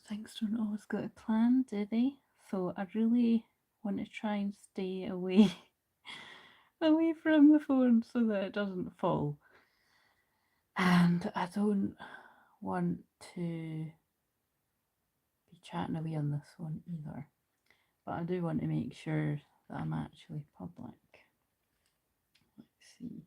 things don't always go to plan, do they? So I really want to try and stay away away from the phone so that it doesn't fall. And I don't want to be chatting away on this one either. But I do want to make sure that I'm actually public. Let's see.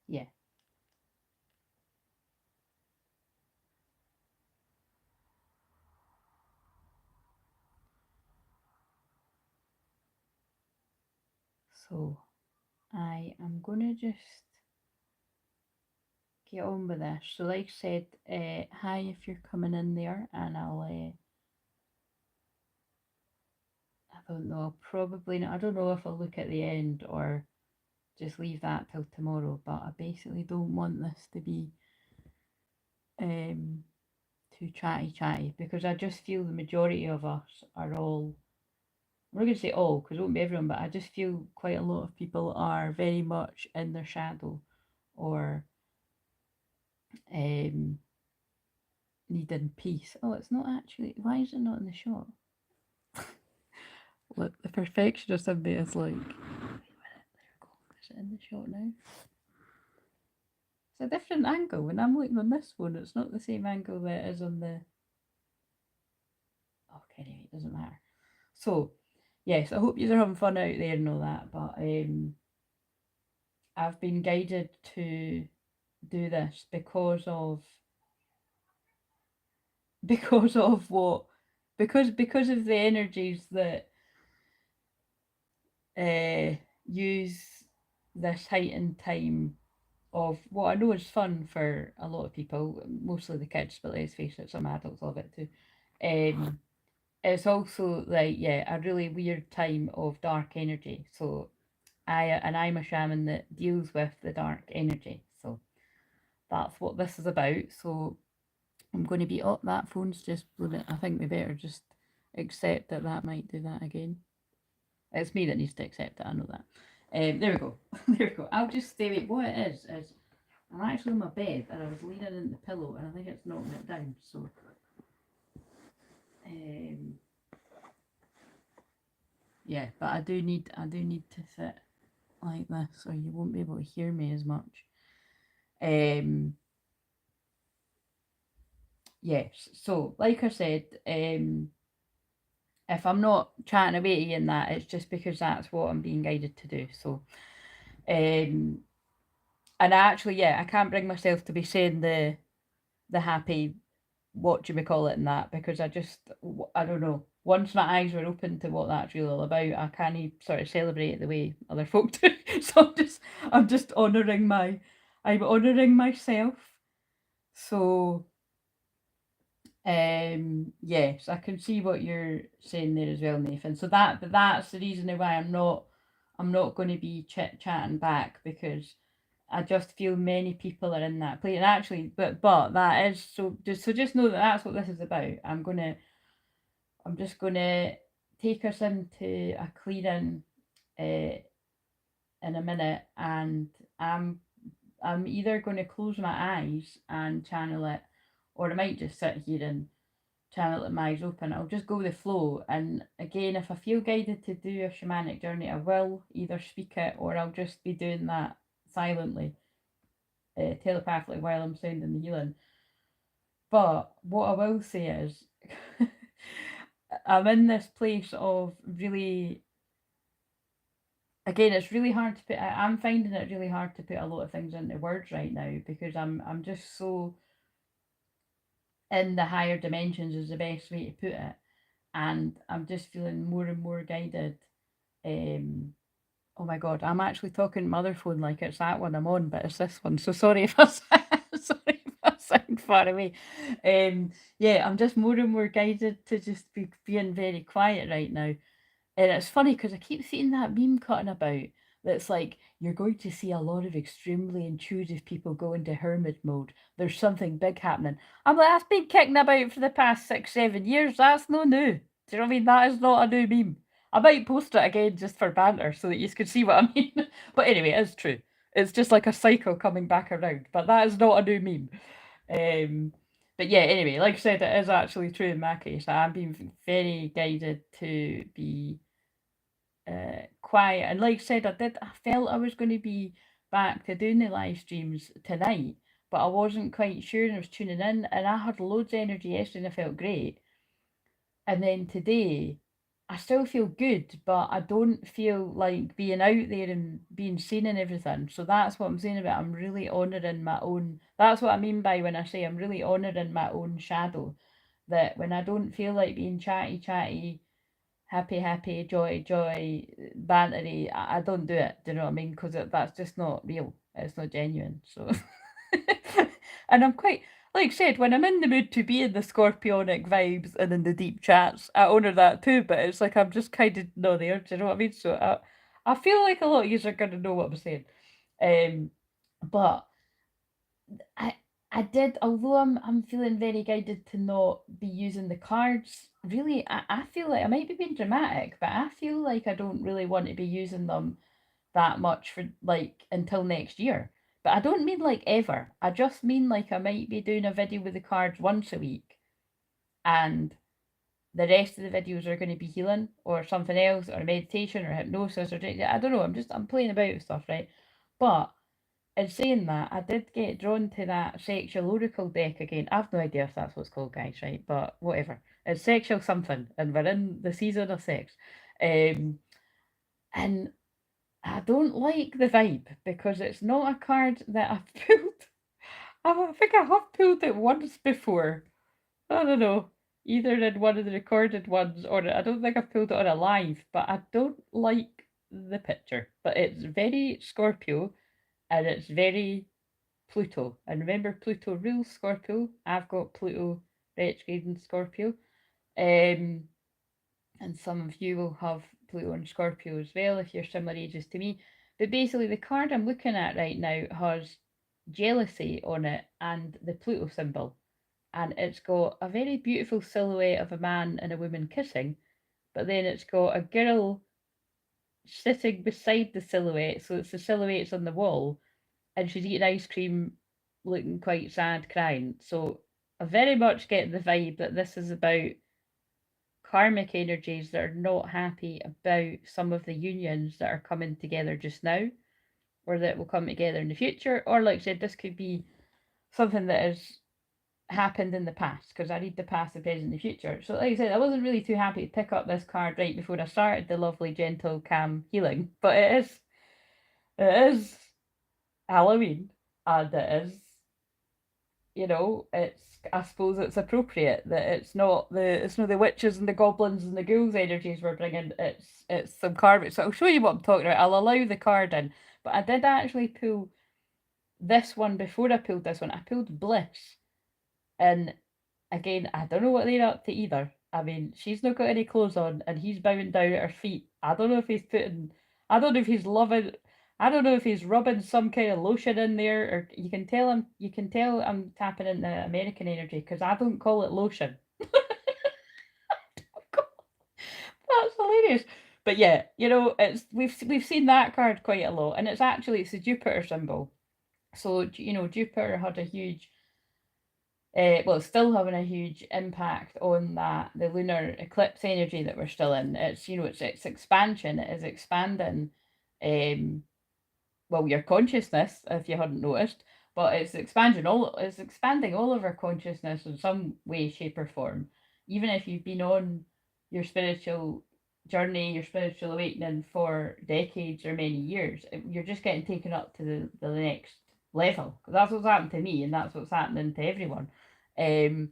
Yeah. So I am going to just get on with this. So like I said, hi if you're coming in there, and I don't know, probably not, I don't know if I'll look at the end or just leave that till tomorrow, but I basically don't want this to be too chatty because I just feel the majority of us are all, I'm not going to say all because it won't be everyone, but I just feel quite a lot of people are very much in their shadow or um, needing peace. Oh, it's not actually, why is it not in the shot? Look, the perfectionist in me is like, wait a minute, there we go. Is it in the shot now? It's a different angle. When I'm looking on this one, it's not the same angle that it is on the. Okay, anyway, it doesn't matter. So, yes, I hope you're having fun out there and all that, but I've been guided to do this because of what because of the energies that use this heightened time of what I know is fun for a lot of people, mostly the kids, but let's face it, some adults love it too. Um, it's also like, yeah, a really weird time of dark energy. So I'm a shaman that deals with the dark energy. So that's what this is about. So I'm going to be up. That phone's just blown it. I think we better just accept that that might do that again. It's me that needs to accept it. I know that. There we go. There we go. I'll just stay with what it is I'm actually on my bed and I was leaning in the pillow and I think it's knocking it down. So um, yeah, but I do need to sit like this or you won't be able to hear me as much. Yes, so like I said, if I'm not chatting away in that, it's just because that's what I'm being guided to do. So, and actually, yeah, I can't bring myself to be saying the happy, what do we call it, and that because I don't know. Once my eyes were open to what that's really all about, I can't sort of celebrate it the way other folk do. So I'm just I'm honouring myself. So yes, I can see what you're saying there as well, Nathan. So that's the reason why I'm not going to be chit chatting back because I just feel many people are in that place. And actually, but that is just know that that's what this is about. I'm just gonna take us into a clearing uh, in a minute, and I'm either going to close my eyes and channel it, or I might just sit here and channel it with my eyes open. I'll just go with the flow. And again, if I feel guided to do a shamanic journey, I will either speak it or I'll just be doing that silently, telepathically while I'm sounding the healing. But what I will say is, I'm in this place of really. Again, it's really hard to put. I'm finding it really hard to put a lot of things into words right now because I'm just so in the higher dimensions is the best way to put it, and I'm just feeling more and more guided. Um, oh my god, I'm actually talking mother phone like it's that one I'm on, but it's this one. So sorry if I sorry if I sound far away. Yeah, I'm just more and more guided to just be being very quiet right now. And it's funny because I keep seeing that meme cutting about that's like, you're going to see a lot of extremely intuitive people go into hermit mode. There's something big happening. I'm like, that's been kicking about for the past 6-7 years. That's no new. Do you know what I mean? That is not a new meme. I might post it again just for banter so that you can see what I mean. But anyway, it's true. It's just like a cycle coming back around. But that is not a new meme. But yeah, anyway, like I said, it is actually true in my case. I'm being very guided to be quiet. And like I said, I felt I was going to be back to doing the live streams tonight, but I wasn't quite sure, and I was tuning in, and I had loads of energy yesterday and I felt great. And then today, I still feel good, but I don't feel like being out there and being seen and everything. So that's what I'm saying about I'm really honouring my own. That's what I mean by when I say I'm really honouring my own shadow. That when I don't feel like being chatty, happy, happy, joy, bantery, I don't do it. Do you know what I mean? Because that's just not real. It's not genuine. So, and I'm quite, like I said, when I'm in the mood to be in the scorpionic vibes and in the deep chats, I honour that too. But it's like I'm just kind of not there. Do you know what I mean? So I feel like a lot of you are going to know what I'm saying. But I I did, although I'm feeling very guided to not be using the cards. Really, I feel like I might be being dramatic, but I feel like I don't really want to be using them that much for like until next year. But I don't mean like ever. I just mean like I might be doing a video with the cards once a week, and the rest of the videos are going to be healing or something else or meditation or hypnosis or I don't know. I'm playing about with stuff, right? But in saying that, I did get drawn to that sexual oracle deck again. I've no idea if that's what it's called, guys, right? But whatever. It's sexual something, and we're in the season of sex. Um, and I don't like the vibe because it's not a card that I've pulled. I think I have pulled it once before. I don't know. Either in one of the recorded ones or I don't think I've pulled it on a live, but I don't like the picture. But it's very Scorpio and it's very Pluto. And remember, Pluto rules Scorpio. I've got Pluto retrograde in Scorpio. Um, and some of you will have Pluto and Scorpio as well if you're similar ages to me. But basically, the card I'm looking at right now has jealousy on it and the Pluto symbol. And it's got a very beautiful silhouette of a man and a woman kissing, but then it's got a girl sitting beside the silhouette, so it's the silhouette's on the wall, and she's eating ice cream, looking quite sad, crying. So I very much get the vibe that this is about karmic energies that are not happy about some of the unions that are coming together just now, or that will come together in the future. Or, like I said, this could be something that has happened in the past, because I read the past, the present, and the future. So, like I said, I wasn't really too happy to pick up this card right before I started the lovely, gentle, calm healing. But it is Halloween, and it is, it's, I suppose it's appropriate that it's not the witches and the goblins and the ghouls energies we're bringing. It's some karmic. So I'll show you what I'm talking about. I'll allow the card in, but I did actually pull this one before I pulled this one. I pulled Bliss, and again, I don't know what they're up to either. I mean, she's not got any clothes on, and he's bowing down at her feet. I don't know if he's putting. I don't know if he's loving. I don't know if he's rubbing some kind of lotion in there, or you can tell him. You can tell I'm tapping in the American energy because I don't call it lotion. That's hilarious. But yeah, it's we've seen that card quite a lot, and it's a Jupiter symbol. So Jupiter had a huge well, still having a huge impact on the lunar eclipse energy that we're still in. It's expansion. It is expanding. Um, well, your consciousness, if you hadn't noticed, but it's expanding all of our consciousness in some way, shape, or form. Even if you've been on your spiritual journey, your spiritual awakening for decades or many years, you're just getting taken up to the next level. Because that's what's happened to me, and that's what's happening to everyone. Um,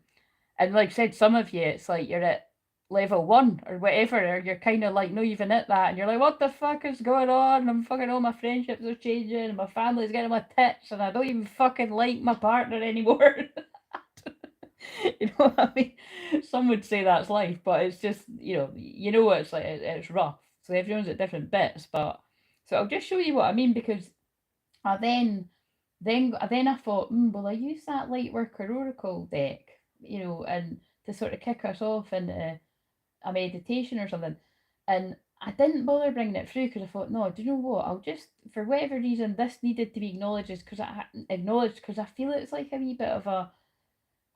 and like I said, some of you, it's like you're at level 1 or whatever, or you're kind of like not even at that, and you're like, what the fuck is going on? I'm fucking, all my friendships are changing, and my family's getting my tits, and I don't even fucking like my partner anymore. You know what I mean? Some would say that's life, but it's just, it's like it's rough. So everyone's at different bits, but So I'll just show you what I mean, because I then I thought, well, I use that Lightworker Oracle deck, and to sort of kick us off into a meditation or something. And I didn't bother bringing it through because I thought, no, do you know what? I'll just, for whatever reason, this needed to be acknowledged because I feel it's like a wee bit of a,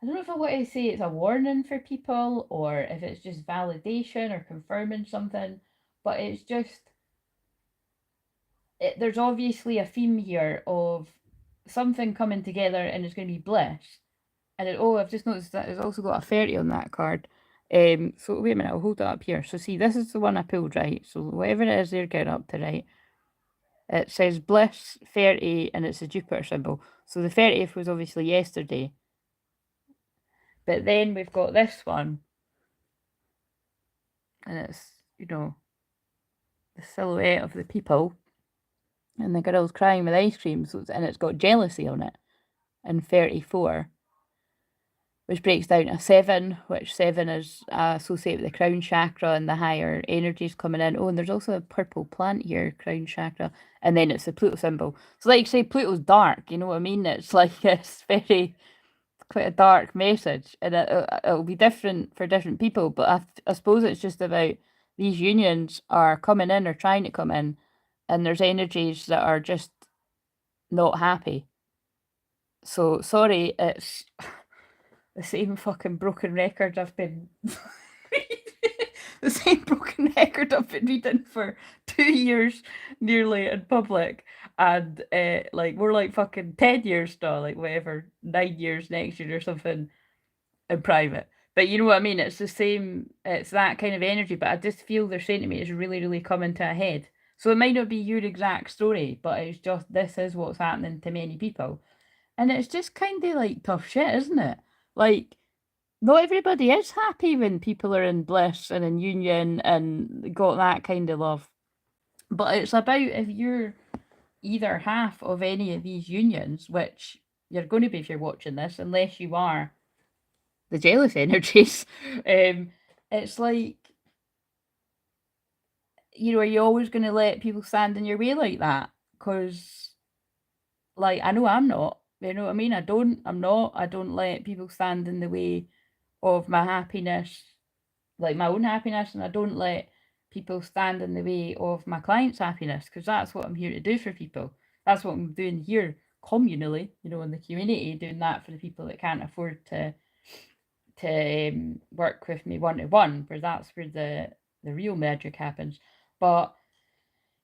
I don't know if I want to say it's a warning for people or if it's just validation or confirming something, but it's just, there's obviously a theme here of something coming together and it's going to be bliss. And I've just noticed that it's also got a 30 on that card. So wait a minute, I'll hold it up here. So see, this is the one I pulled, right? So whatever it is they're getting up to, right? It says bliss 30 and it's a Jupiter symbol. So the 30th was obviously yesterday. But then we've got this one. And it's, the silhouette of the people. And the girl's crying with ice cream. And it's got jealousy on it. And 34. Which breaks down to 7, which 7 is associated with the crown chakra and the higher energies coming in. Oh, and there's also a purple plant here, crown chakra. And then it's the Pluto symbol. So like you say, Pluto's dark, you know what I mean? It's like, it's quite a dark message. And it'll be different for different people. But I suppose it's just about these unions are coming in or trying to come in. And there's energies that are just not happy. So, sorry, it's the same fucking broken record I've been the same broken record I've been reading for 2 years nearly in public, and we're like fucking 10 years now, like whatever, 9 years next year or something in private. But you know what I mean? It's the same, it's that kind of energy, but I just feel they're saying to me it's really, really coming to a head. So it might not be your exact story, but it's just, this is what's happening to many people. And it's just kind of like tough shit, isn't it? Like, not everybody is happy when people are in bliss and in union and got that kind of love. But it's about if you're either half of any of these unions, which you're going to be if you're watching this, unless you are the jealous energies, it's like, are you always going to let people stand in your way like that? Because, like, I know I'm not. You know what I mean? I'm not. I don't let people stand in the way of my happiness, like my own happiness, and I don't let people stand in the way of my clients' happiness, because that's what I'm here to do for people. That's what I'm doing here communally, in the community, doing that for the people that can't afford to work with me one-to-one, where that's where the real magic happens. But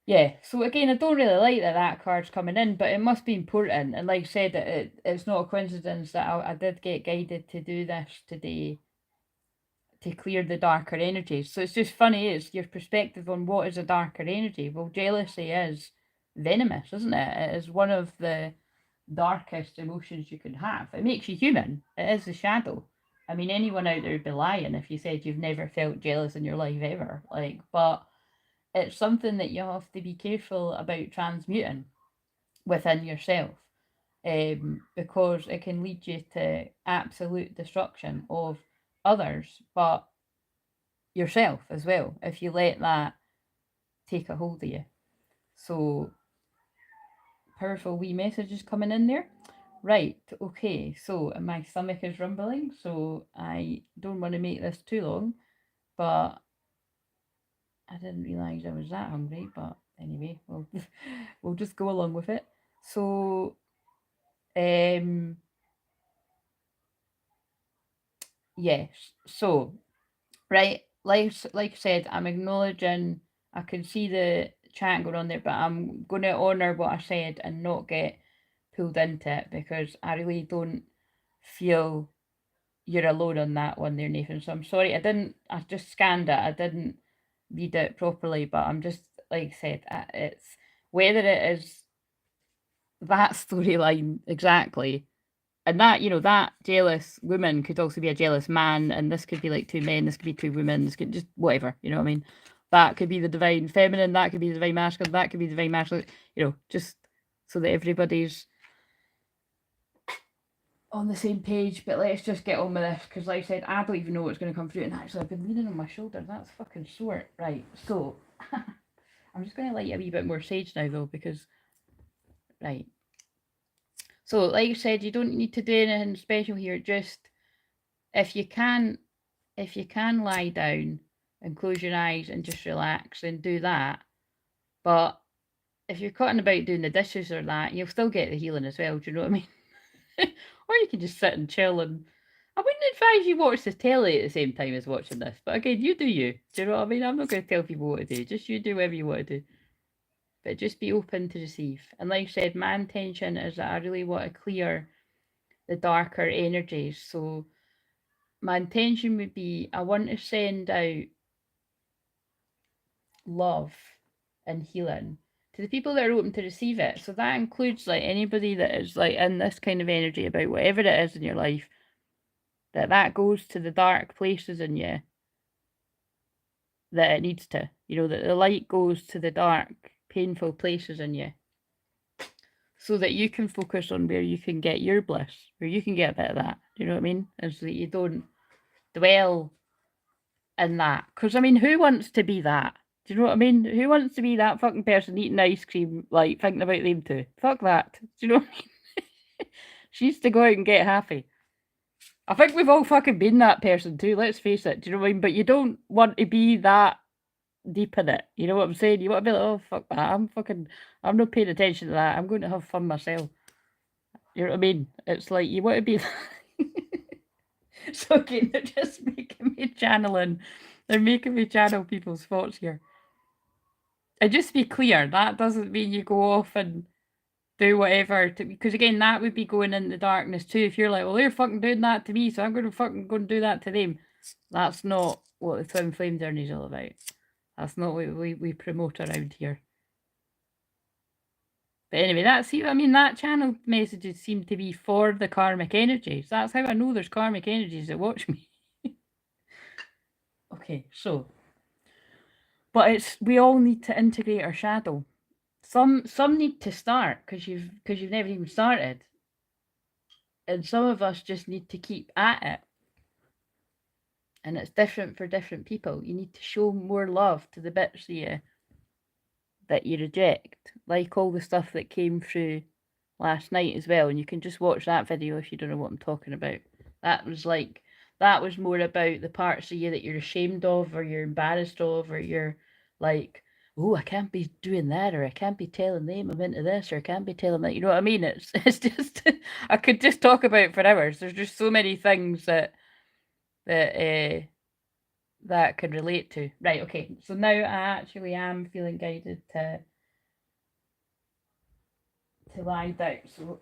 yeah, so again, I don't really like that card's coming in, but it must be important. And like I said, it's not a coincidence that I did get guided to do this today, to clear the darker energies. So it's just funny, is your perspective on what is a darker energy. Well, jealousy is venomous, isn't it? It is one of the darkest emotions you can have. It makes you human. It is the shadow. I mean, anyone out there would be lying if you said you've never felt jealous in your life ever. But it's something that you have to be careful about transmuting within yourself, because it can lead you to absolute destruction of others, but yourself as well, if you let that take a hold of you. So, powerful wee messages coming in there. Right, okay, so my stomach is rumbling, so I don't want to make this too long, but I didn't realise I was that hungry, but anyway, we'll just go along with it. So, yes, so, right, like I said, I'm acknowledging, I can see the chat going on there, but I'm going to honour what I said and not get pulled into it, because I really don't feel you're alone on that one there, Nathan. So I'm sorry, I just scanned it, I didn't read it properly, but I'm just, like I said, it's whether it is that storyline exactly, and that, that jealous woman could also be a jealous man, and this could be like 2 men, this could be 2 women, this could just whatever, you know what I mean? That could be the divine feminine, that could be the divine masculine, that could be the divine masculine, just so that everybody's on the same page. But let's just get on with this, because like I said, I don't even know what's going to come through. And actually, I've been leaning on my shoulder, that's fucking sore. Right, so I'm just going to light a wee bit more sage now though, because, right. So, like I said, you don't need to do anything special here. Just, if you can lie down and close your eyes and just relax, then do that. But if you're cutting about doing the dishes or that, you'll still get the healing as well. Do you know what I mean? Or you can just sit and chill. And I wouldn't advise you watch the telly at the same time as watching this. But again, you do you. Do you know what I mean? I'm not going to tell people what to do. Just you do whatever you want to do. But just be open to receive. And like I said, my intention is that I really want to clear the darker energies. So my intention would be, I want to send out love and healing to the people that are open to receive it. So that includes like anybody that is like in this kind of energy about whatever it is in your life, that goes to the dark places in you that it needs to. You know, that the light goes to the dark, painful places in you, so that you can focus on where you can get your bliss, where you can get a bit of that. Do you know what I mean? And so that you don't dwell in that. Because, I mean, who wants to be that? Do you know what I mean? Who wants to be that fucking person eating ice cream, like, thinking about them too? Fuck that. Do you know what I mean? She needs to go out and get happy. I think we've all fucking been that person too, let's face it. Do you know what I mean? But you don't want to be that deep in it. You know what I'm saying? You want to be like, oh, fuck that. I'm not paying attention to that. I'm going to have fun myself. You know what I mean? It's like, you want to be... So again, they're just making me channeling. They're making me channel people's thoughts here. And just to be clear, that doesn't mean you go off and do whatever. Because again, that would be going in the darkness too. If you're like, well, they're fucking doing that to me, so I'm going to fucking go and do that to them. That's not what the Twin Flame journey is all about. That's not what we promote around here. But anyway, that channel messages seem to be for the karmic energies. That's how I know there's karmic energies that watch me. Okay, so, but we all need to integrate our shadow. Some need to start because you've never even started, and some of us just need to keep at it. And it's different for different people. You need to show more love to the bits of you that you reject, like all the stuff that came through last night as well. And you can just watch that video if you don't know what I'm talking about. That was more about the parts of you that you're ashamed of, or you're embarrassed of, or you're like, oh, I can't be doing that, or I can't be telling them I'm into this, or I can't be telling that. You know what I mean? It's just I could just talk about it for hours. There's just so many things that can relate to. Right, okay. So now I actually am feeling guided to lie down. So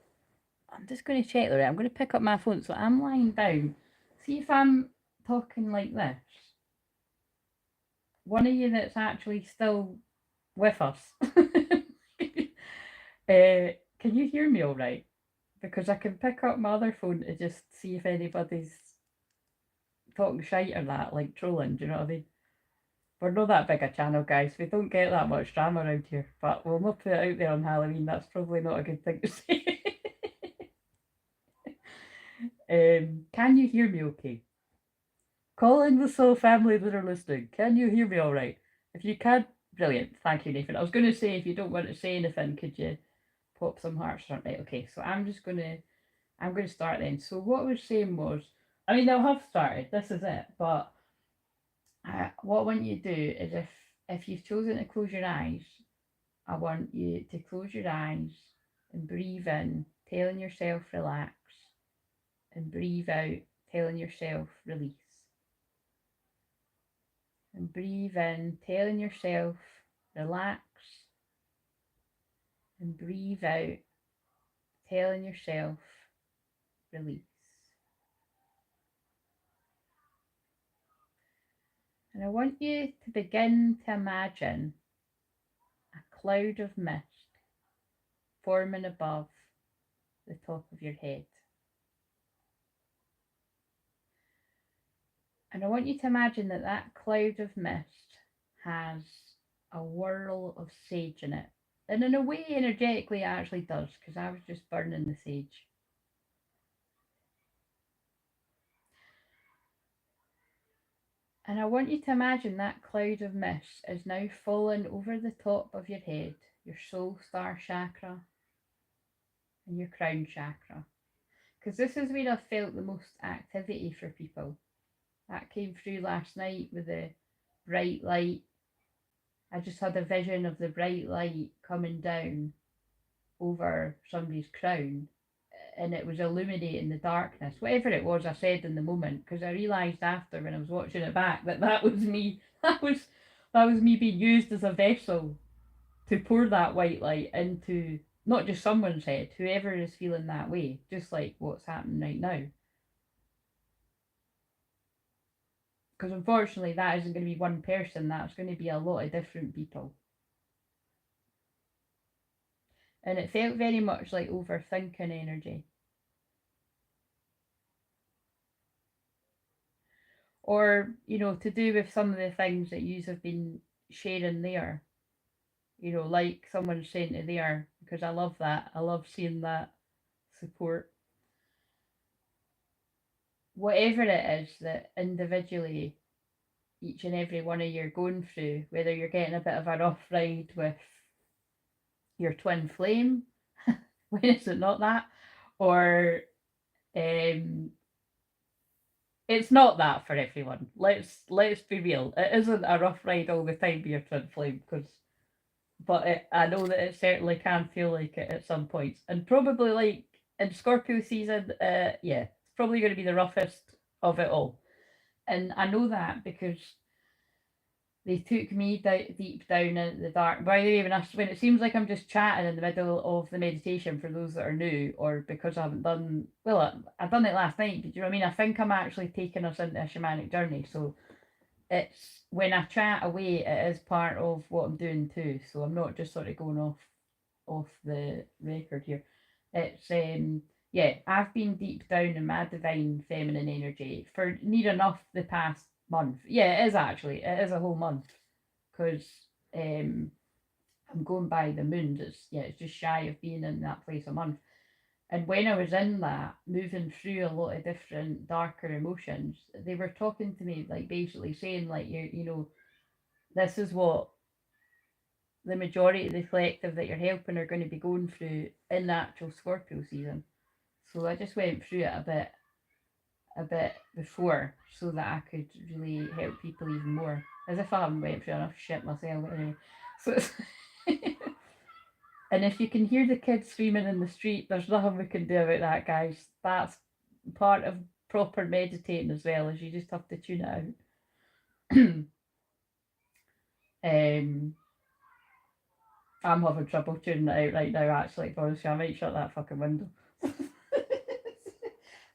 I'm just going to check there. I'm going to pick up my phone. So I'm lying down. See if I'm talking like this. One of you that's actually still with us. Can you hear me all right? Because I can pick up my other phone to just see if anybody's talking shite or that, like trolling. Do you know what I mean? We're not that big a channel, guys. We don't get that much drama around here. But we'll not put it out there on Halloween. That's probably not a good thing to say. Can you hear me okay? Calling the soul family that are listening. Can you hear me all right? If you can, brilliant. Thank you, Nathan. I was going to say, if you don't want to say anything, could you pop some hearts on? Right, okay. So I'm going to start then. So what I was saying was, I mean, they'll have started. This is it. But what I want you to do is, if you've chosen to close your eyes, I want you to close your eyes and breathe in, telling yourself relax, and breathe out, telling yourself release. And breathe in, telling yourself relax, and breathe out, telling yourself release. And I want you to begin to imagine a cloud of mist forming above the top of your head. And I want you to imagine that cloud of mist has a whirl of sage in it. And in a way, energetically, it actually does, because I was just burning the sage. And I want you to imagine that cloud of mist is now falling over the top of your head, your soul star chakra, and your crown chakra. Because this is where I felt the most activity for people. That came through last night with the bright light. I just had a vision of the bright light coming down over somebody's crown, and it was illuminating the darkness. Whatever it was I said in the moment, because I realised after when I was watching it back that was me. That was me being used as a vessel to pour that white light into not just someone's head, whoever is feeling that way, just like what's happening right now. Because unfortunately, that isn't going to be one person, that's going to be a lot of different people. And it felt very much like overthinking energy. Or, to do with some of the things that you have been sharing there. Like someone saying to there, because I love that. I love seeing that support. Whatever it is that individually each and every one of you are going through, whether you're getting a bit of a rough ride with your twin flame, when is it not that? Or it's not that for everyone. Let's be real. It isn't a rough ride all the time with your twin flame, but I know that it certainly can feel like it at some points, and probably like in Scorpio season, yeah, it's probably going to be the roughest of it all, and I know that because they took me deep down in the dark. By the way, when it seems like I'm just chatting in the middle of the meditation for those that are new, or because I haven't done well, I done it last night. But you know what I mean? I think I'm actually taking us into a shamanic journey. So it's when I chat away, it is part of what I'm doing too. So I'm not just sort of going off the record here. It's yeah, I've been deep down in my divine feminine energy for near enough the past month. Yeah, it is actually. It is a whole month because I'm going by the moons. It's just shy of being in that place a month. And when I was in that, moving through a lot of different darker emotions, they were talking to me like basically saying like this is what the majority of the collective that you're helping are going to be going through in the actual Scorpio season. So I just went through it a bit before so that I could really help people even more. As if I haven't went through enough shit myself anyway. So and if you can hear the kids screaming in the street, there's nothing we can do about that, guys. That's part of proper meditating as well, as you just have to tune it out. I'm having trouble tuning it out right now, actually, honestly. I might shut that fucking window.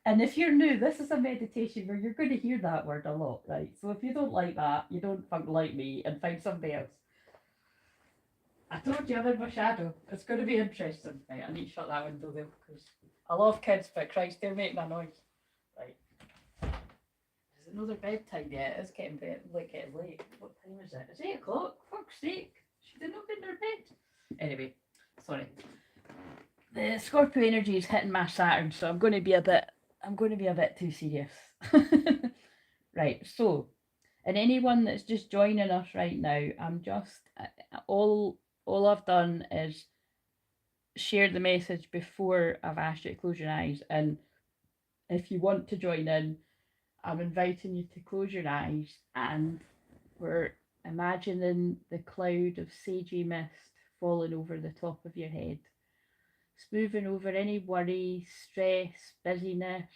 And if you're new, this is a meditation where you're going to hear that word a lot, right? So if you don't like that, you don't fucking like me, and find somebody else. I told you I'm in my shadow. It's going to be interesting. Right, I need to shut that window though, because I love kids, but Christ, they're making a noise. Right. Is it another bedtime yet? It's getting getting late. What time is it? It's 8 o'clock. Fuck's sake. She didn't open her bed. Anyway, sorry. The Scorpio energy is hitting my Saturn, so I'm going to be a bit too serious. Right, so, and anyone that's just joining us right now, I'm just all I've done is share the message before I've asked you to close your eyes, and if you want to join in, I'm inviting you to close your eyes, and we're imagining the cloud of sagey mist falling over the top of your head, smoothing over any worry, stress, busyness,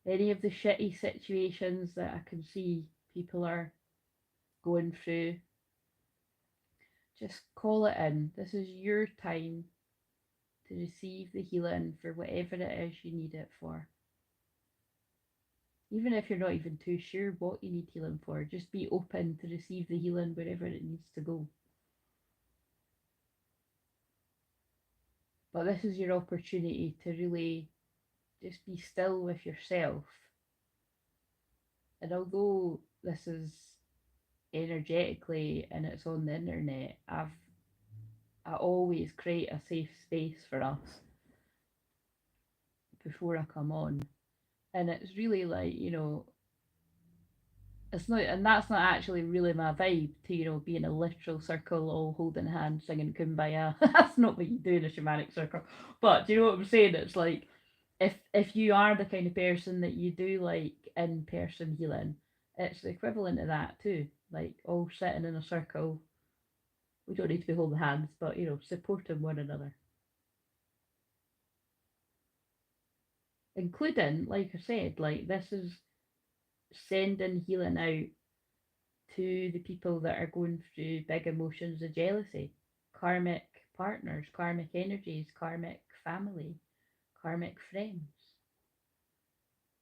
any of the shitty situations that I can see people are going through. Just call it in. This is your time to receive the healing for whatever it is you need it for. Even if you're not even too sure what you need healing for, just be open to receive the healing wherever it needs to go. But this is your opportunity to really just be still with yourself. And although this is energetically and it's on the internet, I always create a safe space for us before I come on. And it's really like, it's not, and that's not actually really my vibe to, you know, be in a literal circle all holding hands singing kumbaya. That's not what you do in a shamanic circle. But do you know what I'm saying? It's like, if you are the kind of person that you do like in person healing, it's the equivalent of that too. Like all sitting in a circle. We don't need to be holding hands, but you know, supporting one another. Including, like I said, like this is sending healing out to the people that are going through big emotions of jealousy, karmic partners, karmic energies, karmic family, karmic friends.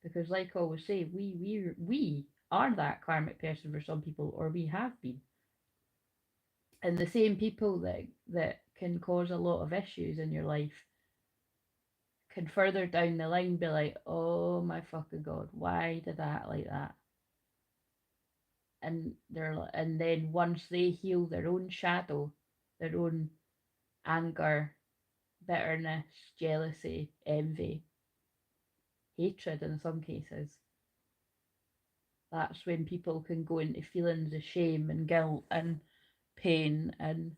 Because, like I always say, we are that karmic person for some people, or we have been. And the same people that can cause a lot of issues in your life can further down the line be like, oh my fucking god, why did I act like that? And then once they heal their own shadow, their own anger, bitterness, jealousy, envy, hatred in some cases, that's when people can go into feelings of shame and guilt and pain. And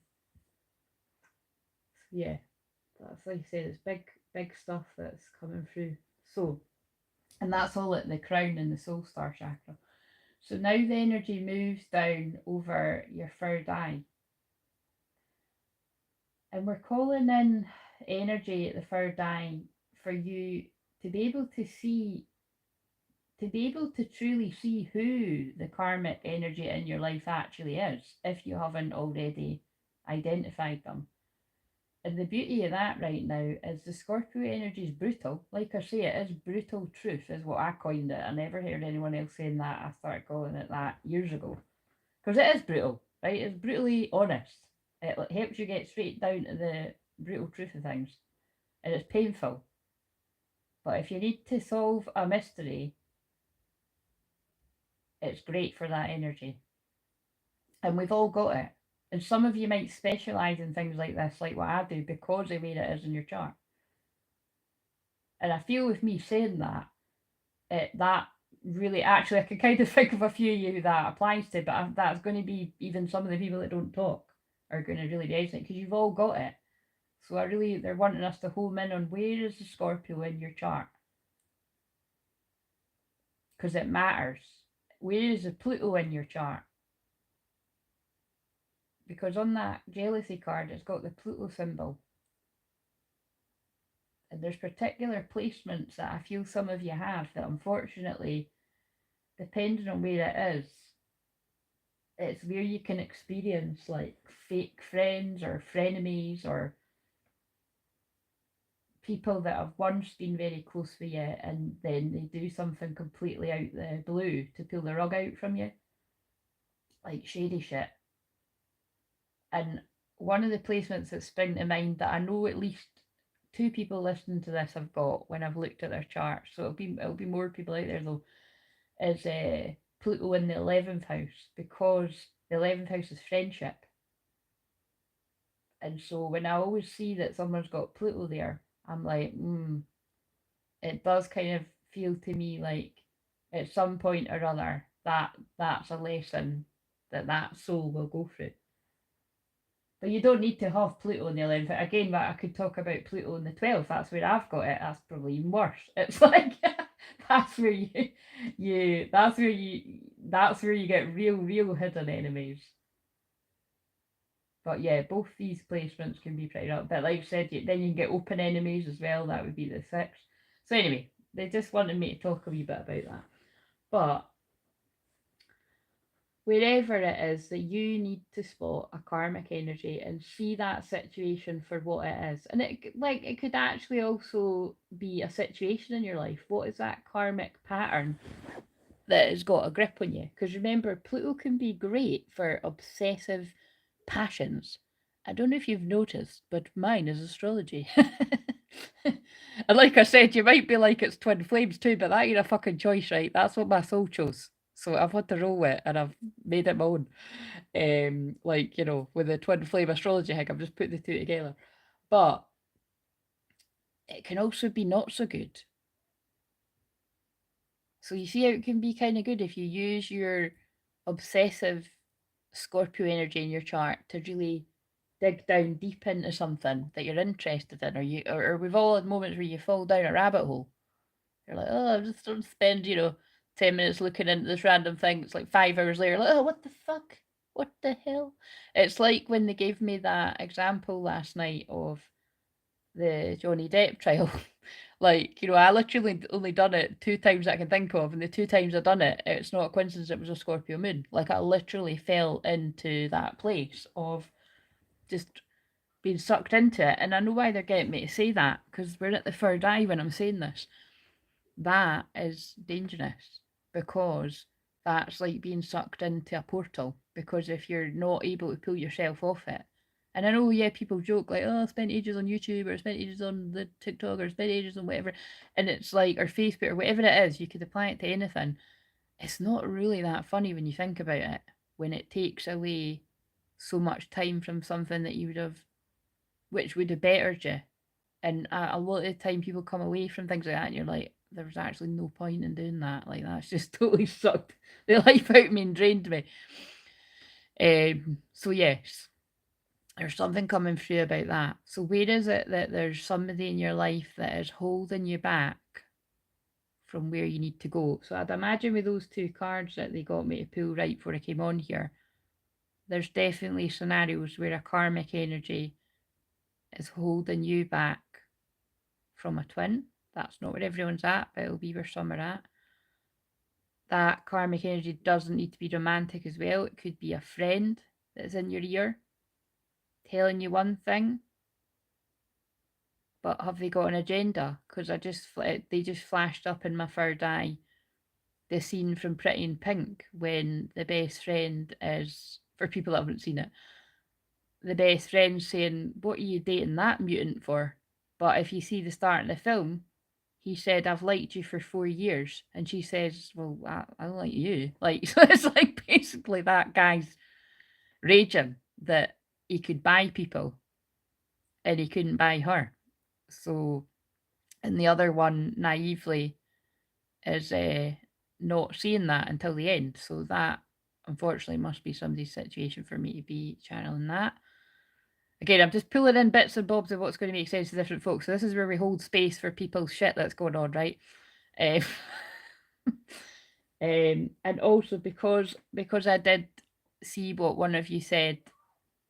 yeah, that's, like I said, it's big stuff that's coming through. So, and that's all at the crown and the soul star chakra. So now the energy moves down over your third eye, and we're calling in energy at the third eye for you to be able to see, to be able to truly see who the karmic energy in your life actually is, if you haven't already identified them. And the beauty of that right now is the Scorpio energy is brutal. Like I say, it is brutal truth, is what I coined it. I never heard anyone else saying that. I started calling it that years ago. Because it is brutal, right? It's brutally honest. It helps you get straight down to the brutal truth of things. And it's painful. But if you need to solve a mystery, it's great for that energy. And we've all got it. And some of you might specialise in things like this, like what I do, because of where it is in your chart. And I feel with me saying that, that really, actually, I can kind of think of a few of you who that applies to, but that's going to be even some of the people that don't talk are going to really resonate because you've all got it. So they're wanting us to home in on where is the Scorpio in your chart, because it matters. Where is the Pluto in your chart? Because on that jealousy card, it's got the Pluto symbol. And there's particular placements that I feel some of you have that, unfortunately, depending on where it is, it's where you can experience like fake friends or frenemies or people that have once been very close with you and then they do something completely out the blue to pull the rug out from you, like shady shit. And one of the placements that spring to mind that I know at least two people listening to this have got when I've looked at their charts, so it'll be more people out there though, is Pluto in the 11th house, because the 11th house is friendship. And so when I always see that someone's got Pluto there, I'm like, it does kind of feel to me like at some point or other that's a lesson that soul will go through. But you don't need to have Pluto in the 11th. Again, but I could talk about Pluto in the 12th. That's where I've got it. That's probably even worse. It's like that's where that's where you get real hidden enemies. But yeah, both these placements can be pretty up. But like I said, then you can get open enemies as well. That would be the 6th. So anyway, they just wanted me to talk a wee bit about that. But wherever it is that you need to spot a karmic energy and see that situation for what it is, and it could actually also be a situation in your life. What is that karmic pattern that has got a grip on you? Because remember, Pluto can be great for obsessive passions. I don't know if you've noticed, but mine is astrology. And like I said, you might be like it's twin flames too, but that ain't a fucking choice, right? That's what my soul chose. So I've had to roll with it and I've made it my own. Like, you know, with the twin flame astrology heck, I've just put the two together. But it can also be not so good. So you see how it can be kind of good if you use your obsessive Scorpio energy in your chart to really dig down deep into something that you're interested in, or we've all had moments where you fall down a rabbit hole. You're like, oh, I'm just going to spend 10 minutes looking into this random thing. It's like 5 hours later, like, oh, what the fuck? What the hell? It's like when they gave me that example last night of the Johnny Depp trial. Like, I literally only done it 2 times that I can think of, and the 2 times I done it, it's not a coincidence it was a Scorpio moon. Like, I literally fell into that place of just being sucked into it. And I know why they're getting me to say that, because we're at the third eye when I'm saying this. That is dangerous, because that's like being sucked into a portal, because if you're not able to pull yourself off it, and I know, yeah, people joke like, oh, I spent ages on YouTube, or I spent ages on the TikTok, or I spent ages on whatever, and it's like, or Facebook, or whatever it is, you could apply it to anything. It's not really that funny when you think about it, when it takes away so much time from something that you would have, which would have bettered you. And a lot of the time people come away from things like that and you're like, there was actually no point in doing that. Like, that's just totally sucked the life out of me and drained me. So yes, there's something coming through about that. So where is it that there's somebody in your life that is holding you back from where you need to go? So I'd imagine with those 2 cards that they got me to pull right before I came on here, there's definitely scenarios where a karmic energy is holding you back from a twin. That's not where everyone's at, but it'll be where some are at. That karmic energy doesn't need to be romantic as well. It could be a friend that's in your ear telling you one thing, but have they got an agenda? Because they just flashed up in my third eye the scene from Pretty in Pink when the best friend is, for people that haven't seen it, the best friend saying, what are you dating that mutant for? But if you see the start of the film, he said, I've liked you for 4 years. And she says, well, I don't like you. Like, so it's like basically that guy's raging that he could buy people and he couldn't buy her. So, and the other one naively is not seeing that until the end. So that, unfortunately, must be somebody's situation for me to be channeling that. Again, I'm just pulling in bits and bobs of what's going to make sense to different folks. So this is where we hold space for people's shit that's going on, right? And also because I did see what one of you said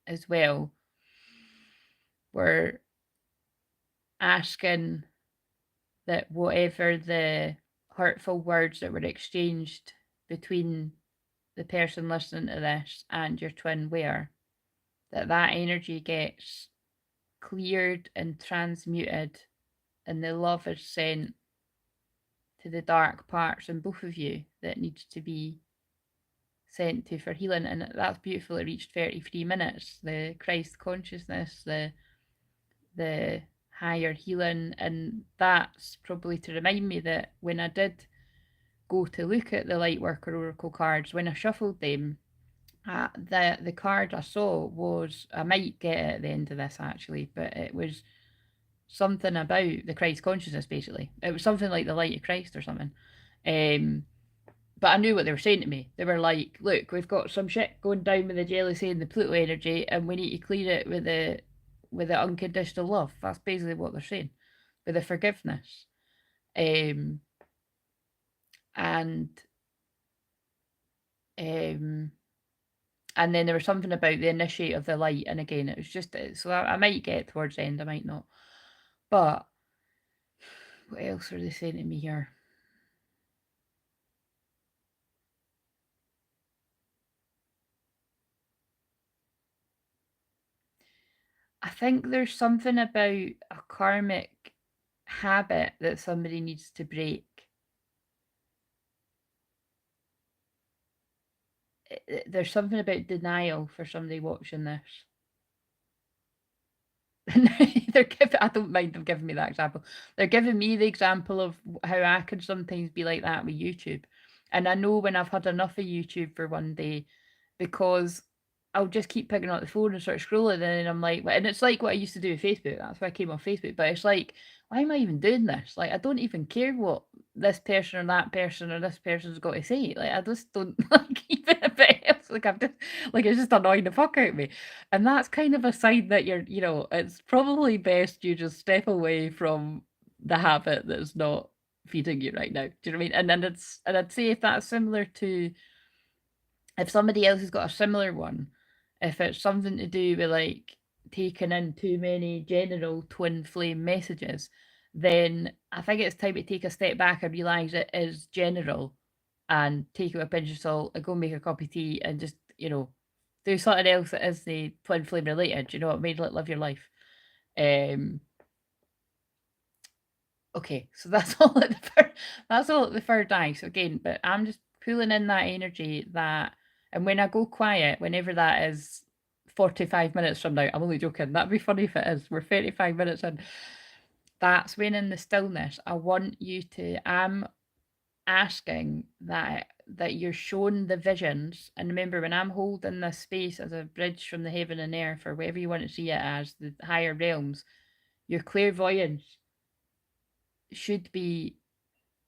as well, we're asking that whatever the hurtful words that were exchanged between the person listening to this and your twin were, that energy gets cleared and transmuted, and the love is sent to the dark parts in both of you that needs to be sent to for healing. And that's beautiful. It reached 33 minutes. The Christ consciousness, the higher healing, and that's probably to remind me that when I did go to look at the Lightworker Oracle cards, when I shuffled them, the card I saw was, I might get it at the end of this actually, but it was something about the Christ consciousness, basically. It was something like the light of Christ or something. But I knew what they were saying to me. They were like, look, we've got some shit going down with the jealousy and the Pluto energy, and we need to clear it with the unconditional love. That's basically what they're saying. With the forgiveness. And then there was something about the initiate of the light, and again, it was just, so I might get towards the end, I might not. But what else are they saying to me here? I think there's something about a karmic habit that somebody needs to break. There's something about denial for somebody watching this. I don't mind them giving me that example. They're giving me the example of how I can sometimes be like that with YouTube. And I know when I've had enough of YouTube for one day, because I'll just keep picking up the phone and start scrolling, and then I'm like, and it's like what I used to do with Facebook. That's why I came off Facebook. But it's like, why am I even doing this? Like, I don't even care what this person or that person or this person's got to say. Like, I just don't like, even if it like I'm just like it's just annoying the fuck out of me. And that's kind of a sign that you're, it's probably best you just step away from the habit that's not feeding you right now. Do you know what I mean? And I'd say if that's similar to if somebody else has got a similar one, if it's something to do with like taking in too many general twin flame messages, then I think it's time to take a step back and realise it is general and take it with a pinch of salt and go make a cup of tea and just, do something else that is the twin flame related, you know what I mean? Like live your life. Um okay, so that's all at that's all at the third eye. So again, but I'm just pulling in that energy that, and when I go quiet, whenever that is 45 minutes from now, I'm only joking. That'd be funny if it is. We're 35 minutes in. That's when in the stillness, I want you to, I'm asking that you're shown the visions. And remember, when I'm holding this space as a bridge from the heaven and earth, or whatever you want to see it as, the higher realms, your clairvoyance should be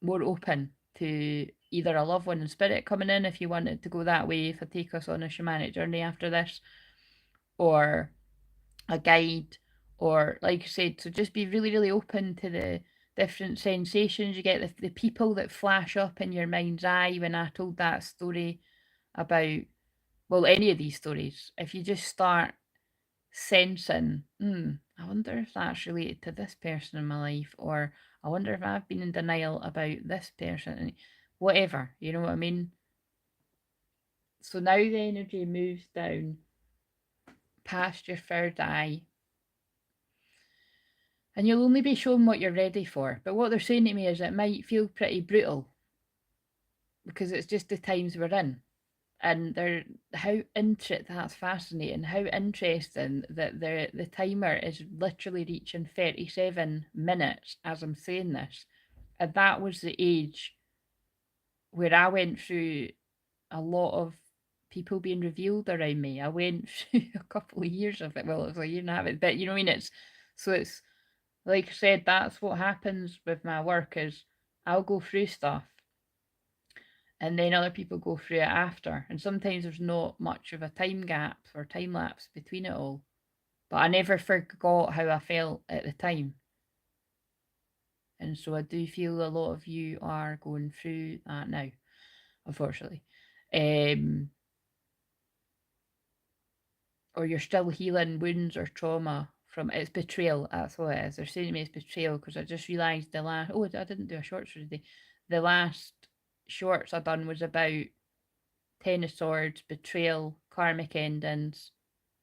more open to either a loved one in spirit coming in if you wanted to go that way, if I take us on a shamanic journey after this, or a guide, or like I said, so just be really, really open to the different sensations you get, the people that flash up in your mind's eye when I told that story about, well, any of these stories, if you just start sensing, I wonder if that's related to this person in my life, or I wonder if I've been in denial about this person, and whatever, you know what I mean? So now the energy moves down past your third eye, and you'll only be shown what you're ready for. But what they're saying to me is it might feel pretty brutal because it's just the times we're in. And they're that's fascinating. How interesting that the timer is literally reaching 37 minutes as I'm saying this. And that was the age where I went through a lot of people being revealed around me. I went through a couple of years of it. Well, it was a year and a half, but you know what I mean? It's like I said, that's what happens with my work is I'll go through stuff and then other people go through it after. And sometimes there's not much of a time gap or time lapse between it all. But I never forgot how I felt at the time. And so I do feel a lot of you are going through that now, unfortunately. Or you're still healing wounds or trauma from it's betrayal. That's what it is. They're saying to me it's betrayal because I just realised I didn't do a shorts for today. The last shorts I done was about Ten of Swords, betrayal, karmic endings,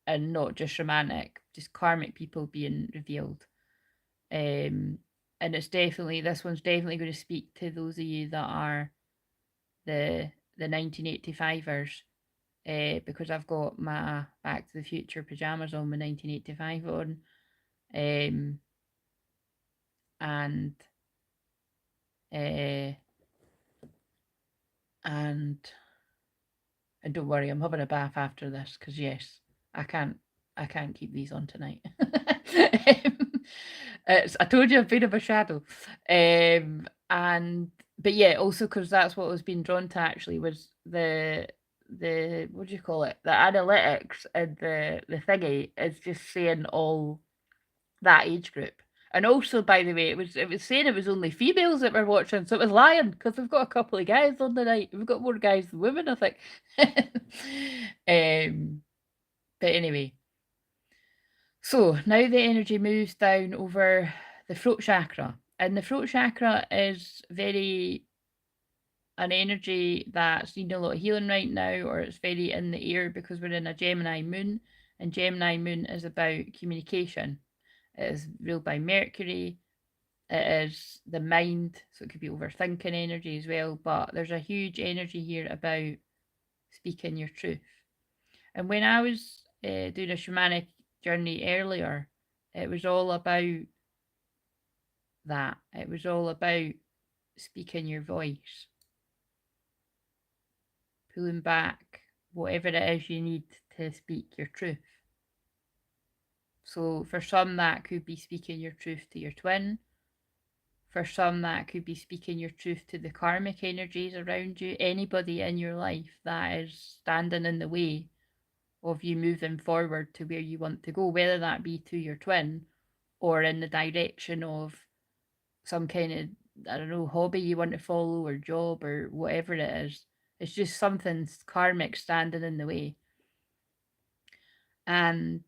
and not just romantic, just karmic people being revealed. And it's definitely, this one's definitely going to speak to those of you that are the 1985ers, because I've got my Back to the Future pajamas on with 1985 on, and and don't worry, I'm having a bath after this because yes, I can't keep these on tonight. I told you I've been of a shadow, and but yeah, also because that's what was being drawn to actually was the what do you call it, the analytics and the thingy is just saying all that age group. And also, by the way, it was saying it was only females that were watching, so it was lying because we've got a couple of guys on the night. We've got more guys than women, I think. But anyway, so now the energy moves down over the throat chakra, and the throat chakra is very an energy that's needing a lot of healing right now, or it's very in the air because we're in a Gemini moon, and Gemini moon is about communication. It is ruled by Mercury. It is the mind, so it could be overthinking energy as well. But there's a huge energy here about speaking your truth. And when I was doing a shamanic journey earlier, it was all about that. It was all about speaking your voice, pulling back whatever it is you need to speak your truth. So for some, that could be speaking your truth to your twin. For some, that could be speaking your truth to the karmic energies around you, anybody in your life that is standing in the way of you moving forward to where you want to go, whether that be to your twin or in the direction of some kind of, I don't know, hobby you want to follow or job or whatever it is. It's just something karmic standing in the way. And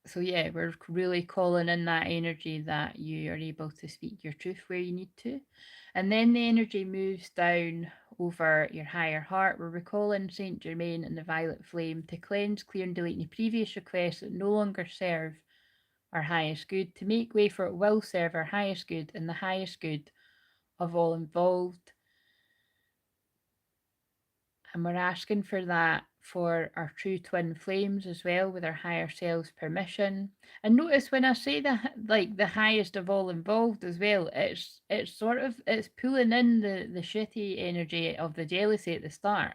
so, yeah, we're really calling in that energy that you are able to speak your truth where you need to. And then the energy moves down over your higher heart. We're recalling Saint Germain and the violet flame to cleanse, clear, and delete any previous requests that no longer serve our highest good, to make way for it will serve our highest good and the highest good of all involved. And we're asking for that for our true twin flames as well, with our higher self's permission. And notice when I say the highest of all involved as well, it's sort of, it's pulling in the shitty energy of the jealousy at the start,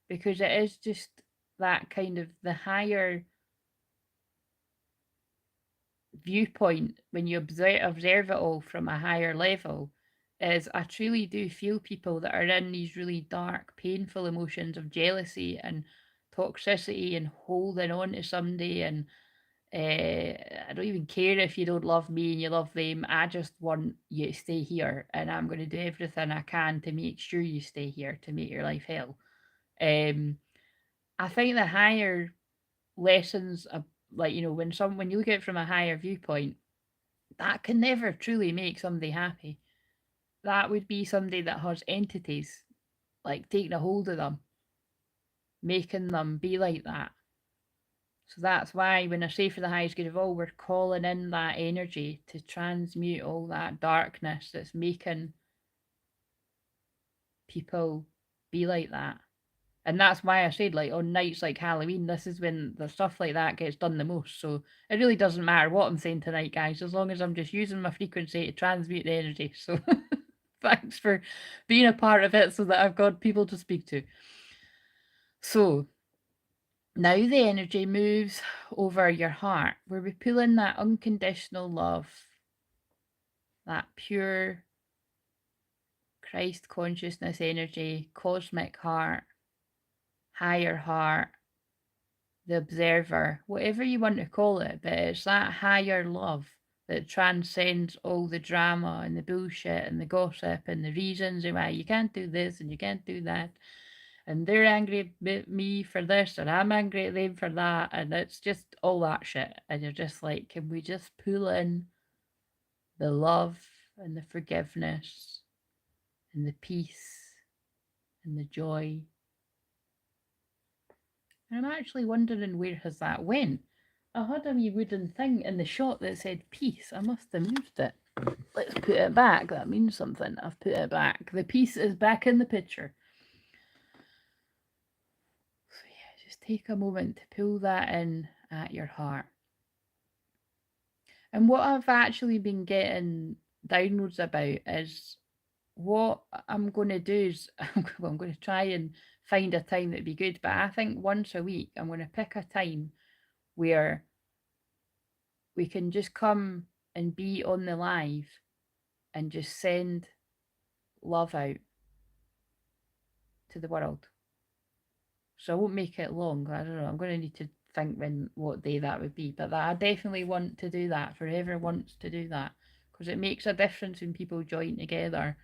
because it is just that kind of the higher viewpoint when you observe it all from a higher level. Is I truly do feel people that are in these really dark, painful emotions of jealousy and toxicity and holding on to somebody, and I don't even care if you don't love me and you love them. I just want you to stay here, and I'm going to do everything I can to make sure you stay here, to make your life hell. I think the higher lessons of, like, you know, when you look at it from a higher viewpoint, that can never truly make somebody happy. That would be somebody that has entities like taking a hold of them, making them be like that. So that's why when I say for the highest good of all, we're calling in that energy to transmute all that darkness that's making people be like that. And that's why I said, like, on nights like Halloween, this is when the stuff like that gets done the most. So it really doesn't matter what I'm saying tonight, guys, as long as I'm just using my frequency to transmute the energy. So thanks for being a part of it so that I've got people to speak to. So now the energy moves over your heart, where we pull in that unconditional love, that pure Christ consciousness energy, cosmic heart, higher heart, the observer, whatever you want to call it, but it's that higher love that transcends all the drama and the bullshit and the gossip and the reasons why you can't do this and you can't do that. And they're angry at me for this, and I'm angry at them for that, and it's just all that shit. And you're just like, can we just pull in the love and the forgiveness and the peace and the joy? And I'm actually wondering where has that went. I had a wee wooden thing in the shot that said peace. I must have moved it. Let's put it back. That means something. I've put it back. The peace is back in the picture. So yeah, just take a moment to pull that in at your heart. And what I've actually been getting downloads about is, what I'm going to do is, well, I'm going to try and find a time that'd be good, but I think once a week I'm going to pick a time where we can just come and be on the live and just send love out to the world. So I won't make it long. I don't know. I'm going to need to think what day that would be. But I definitely want to do that for whoever wants to do that, because it makes a difference when people join together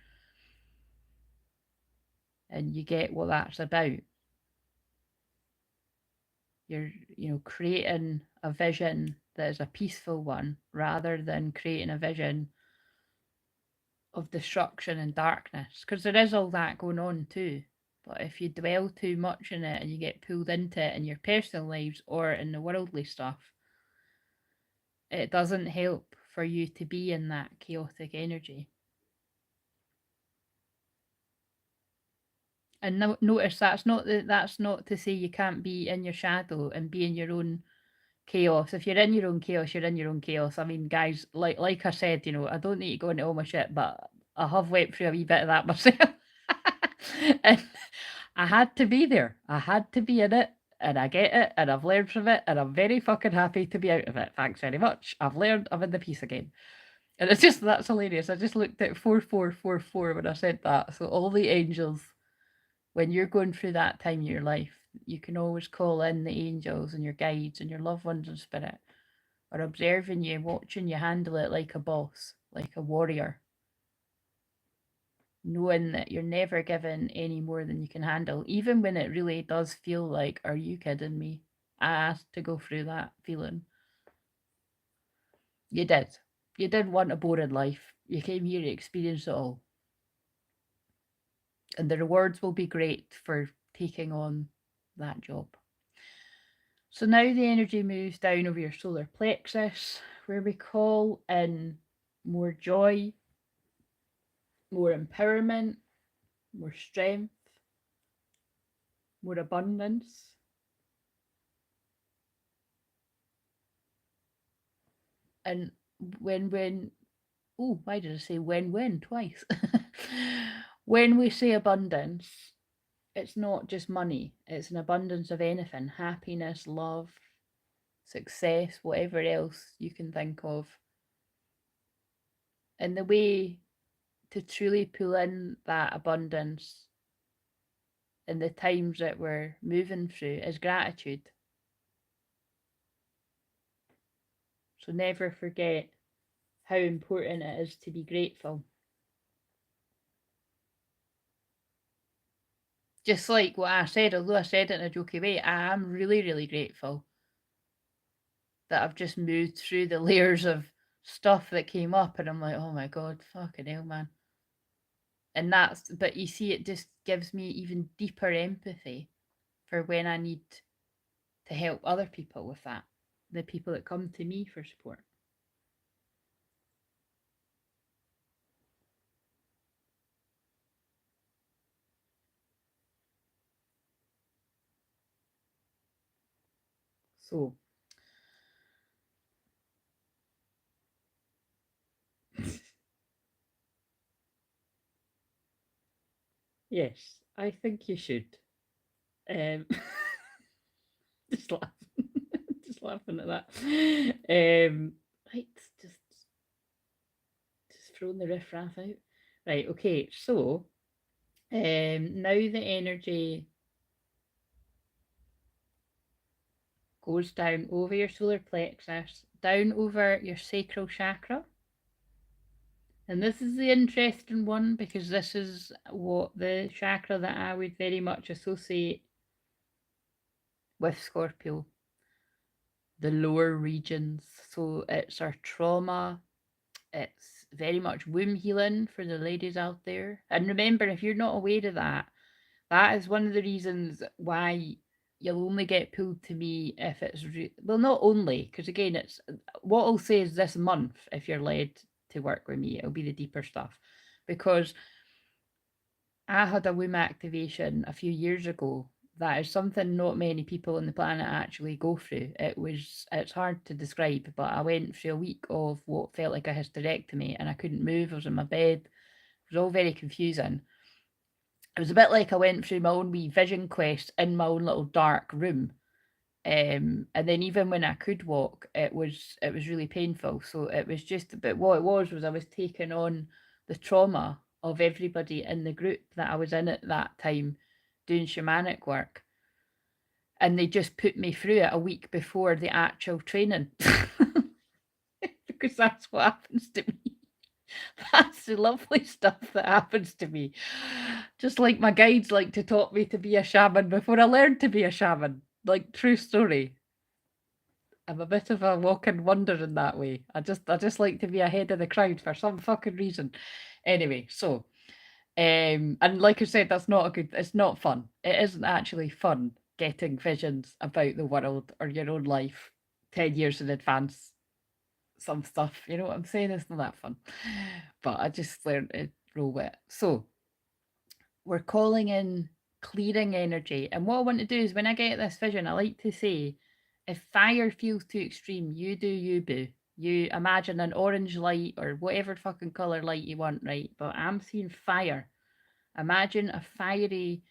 and you get what that's about. You're, creating a vision that is a peaceful one, rather than creating a vision of destruction and darkness, because there is all that going on too. But if you dwell too much in it and you get pulled into it in your personal lives or in the worldly stuff, it doesn't help for you to be in that chaotic energy. And notice that's not to say you can't be in your shadow and be in your own chaos. If you're in your own chaos, you're in your own chaos. I mean, guys, like I said, I don't need to go into all my shit, but I have went through a wee bit of that myself. And I had to be there. I had to be in it, and I get it, and I've learned from it, and I'm very fucking happy to be out of it. Thanks very much. I've learned, I'm in the peace again. And it's just, that's hilarious. I just looked at 4444 when I said that. So all the angels, when you're going through that time of your life, you can always call in the angels and your guides and your loved ones in spirit are observing you, watching you handle it like a boss, like a warrior, knowing that you're never given any more than you can handle, even when it really does feel like, are you kidding me? I asked to go through that feeling. You did. You did want a boring life. You came here to experience it all. And the rewards will be great for taking on that job. So now the energy moves down over your solar plexus, where we call in more joy, more empowerment, more strength, more abundance. And why did I say when twice? When we say abundance, it's not just money, it's an abundance of anything: happiness, love, success, whatever else you can think of. And the way to truly pull in that abundance in the times that we're moving through is gratitude. So never forget how important it is to be grateful. Just like what I said, although I said it in a jokey way, I am really, really grateful that I've just moved through the layers of stuff that came up and I'm like, oh my God, fucking hell, man. And but you see, it just gives me even deeper empathy for when I need to help other people with that, the people that come to me for support. So, yes, I think you should. Just laughing, just laughing at that. Right, just throwing the riffraff out. Right, okay, so now the energy goes down over your solar plexus, down over your sacral chakra. And this is the interesting one because this is what the chakra that I would very much associate with Scorpio, the lower regions. So it's our trauma, it's very much womb healing for the ladies out there. And remember, if you're not aware of that, that is one of the reasons why you'll only get pulled to me if it's well, not only because again, it's what I'll say is this month. If you're led to work with me, it'll be the deeper stuff, because I had a womb activation a few years ago. That is something not many people on the planet actually go through. It's hard to describe, but I went through a week of what felt like a hysterectomy and I couldn't move. I was in my bed. It was all very confusing. It was a bit like I went through my own wee vision quest in my own little dark room. And then even when I could walk, it was really painful. So it was just, but what it was I was taking on the trauma of everybody in the group that I was in at that time doing shamanic work. And they just put me through it a week before the actual training. Because that's what happens to me. That's the lovely stuff that happens to me. Just like my guides like to taught me to be a shaman before I learned to be a shaman. Like, true story. I'm a bit of a walking wonder in that way. I just like to be ahead of the crowd for some fucking reason. Anyway, so and like I said, that's not a good, it's not fun. It isn't actually fun getting visions about the world or your own life 10 years in advance. Some stuff, you know what I'm saying? It's not that fun. But I just learned to roll with it. So we're calling in clearing energy. And what I want to do is when I get this vision, I like to say, if fire feels too extreme, you do you, boo. You imagine an orange light or whatever fucking colour light you want, right? But I'm seeing fire. Imagine a fiery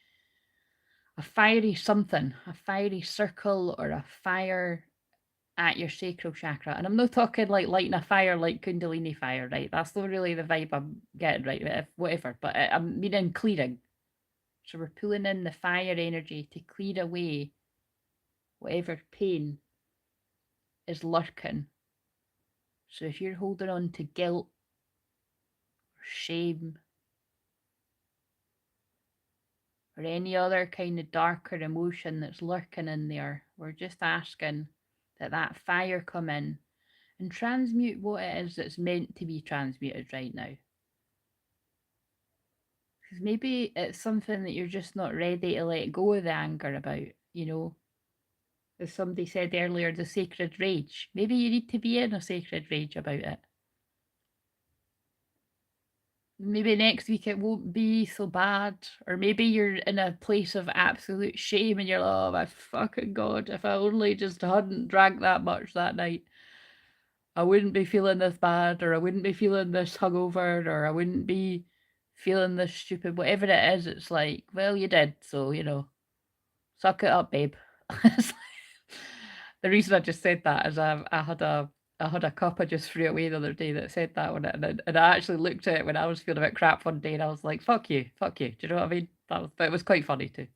something, a fiery circle or a fire at your sacral chakra. And I'm not talking like lighting a fire like Kundalini fire, right? That's not really the vibe I'm getting, right? Whatever. But I'm meaning clearing. So we're pulling in the fire energy to clear away whatever pain is lurking. So if you're holding on to guilt or shame or any other kind of darker emotion that's lurking in there, we're just asking that that fire come in and transmute what it is that's meant to be transmuted right now. Because maybe it's something that you're just not ready to let go of the anger about, you know. As somebody said earlier, the sacred rage. Maybe you need to be in a sacred rage about it. Maybe next week it won't be so bad. Or maybe you're in a place of absolute shame and you're like, oh my fucking God, if I only just hadn't drank that much that night, I wouldn't be feeling this bad, or I wouldn't be feeling this hungover, or I wouldn't be feeling this stupid. Whatever it is, it's like, well, you did, so, you know, suck it up, babe. The reason I just said that is I had a cuppa just threw away the other day that said that on it, and I actually looked at it when I was feeling a bit crap one day, and I was like, fuck you. Do you know what I mean? But it was quite funny too.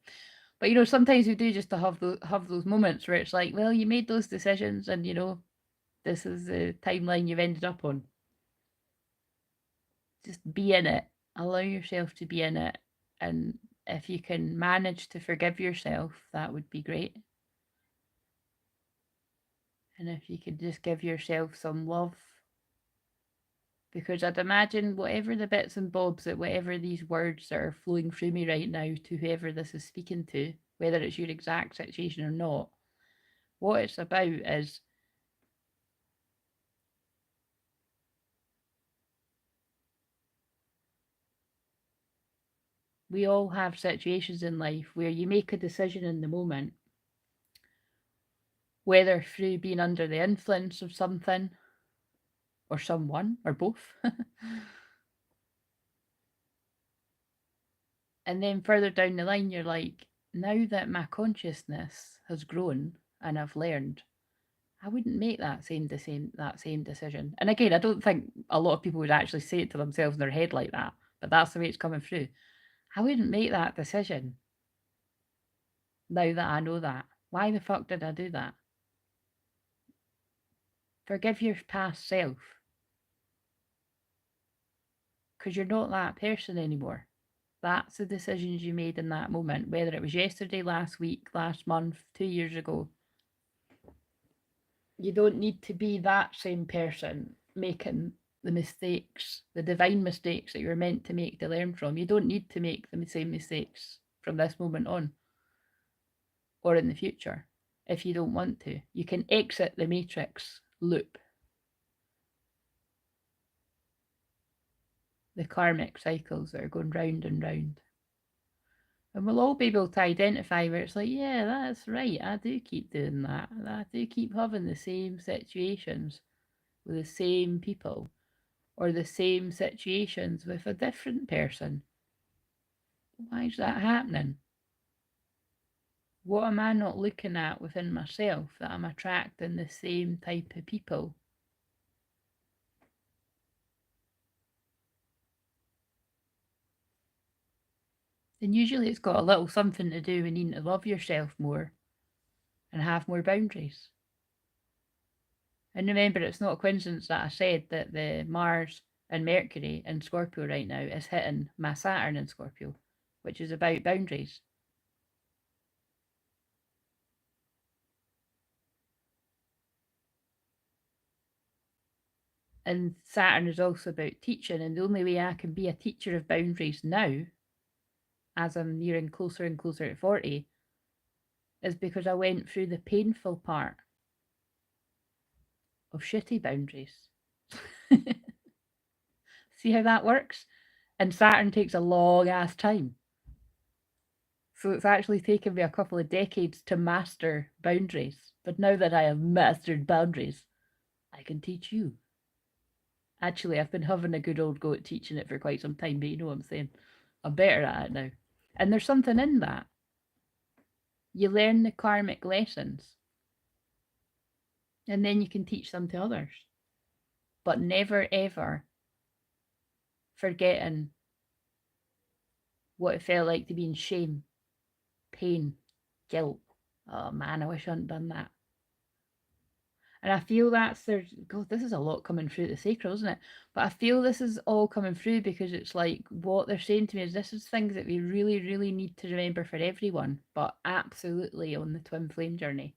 But you know, sometimes we do just to have those moments where it's like, well, you made those decisions, and you know, this is the timeline you've ended up on. Just be in it. Allow yourself to be in it, and if you can manage to forgive yourself, that would be great. And if you could just give yourself some love. Because I'd imagine whatever the bits and bobs that whatever these words that are flowing through me right now to whoever this is speaking to, whether it's your exact situation or not, what it's about is we all have situations in life where you make a decision in the moment, whether through being under the influence of something or someone or both. And then further down the line, you're like, now that my consciousness has grown and I've learned, I wouldn't make that same decision. And again, I don't think a lot of people would actually say it to themselves in their head like that, but that's the way it's coming through. I wouldn't make that decision now that I know that. Why the fuck did I do that? Forgive your past self. Because you're not that person anymore. That's the decisions you made in that moment, whether it was yesterday, last week, last month, 2 years ago. You don't need to be that same person making the mistakes, the divine mistakes that you're meant to make to learn from. You don't need to make the same mistakes from this moment on or in the future if you don't want to. You can exit the matrix loop, the karmic cycles that are going round and round. And we'll all be able to identify where it's like, yeah, that's right, I do keep doing that. I do keep having the same situations with the same people or the same situations with a different person. Why is that happening? What am I not looking at within myself that I'm attracting the same type of people? And usually it's got a little something to do with needing to love yourself more and have more boundaries. And remember, it's not a coincidence that I said that the Mars and Mercury in Scorpio right now is hitting my Saturn in Scorpio, which is about boundaries. And Saturn is also about teaching, and the only way I can be a teacher of boundaries now, as I'm nearing closer and closer to 40, is because I went through the painful part of shitty boundaries. See how that works? And Saturn takes a long ass time. So it's actually taken me a couple of decades to master boundaries. But now that I have mastered boundaries, I can teach you. Actually, I've been having a good old go at teaching it for quite some time, but you know what I'm saying? I'm better at it now. And there's something in that. You learn the karmic lessons. And then you can teach them to others. But never ever forgetting what it felt like to be in shame, pain, guilt. Oh man, I wish I hadn't done that. And I feel God, this is a lot coming through the sacral, isn't it? But I feel this is all coming through because it's like what they're saying to me is this is things that we really, really need to remember for everyone, but absolutely on the twin flame journey.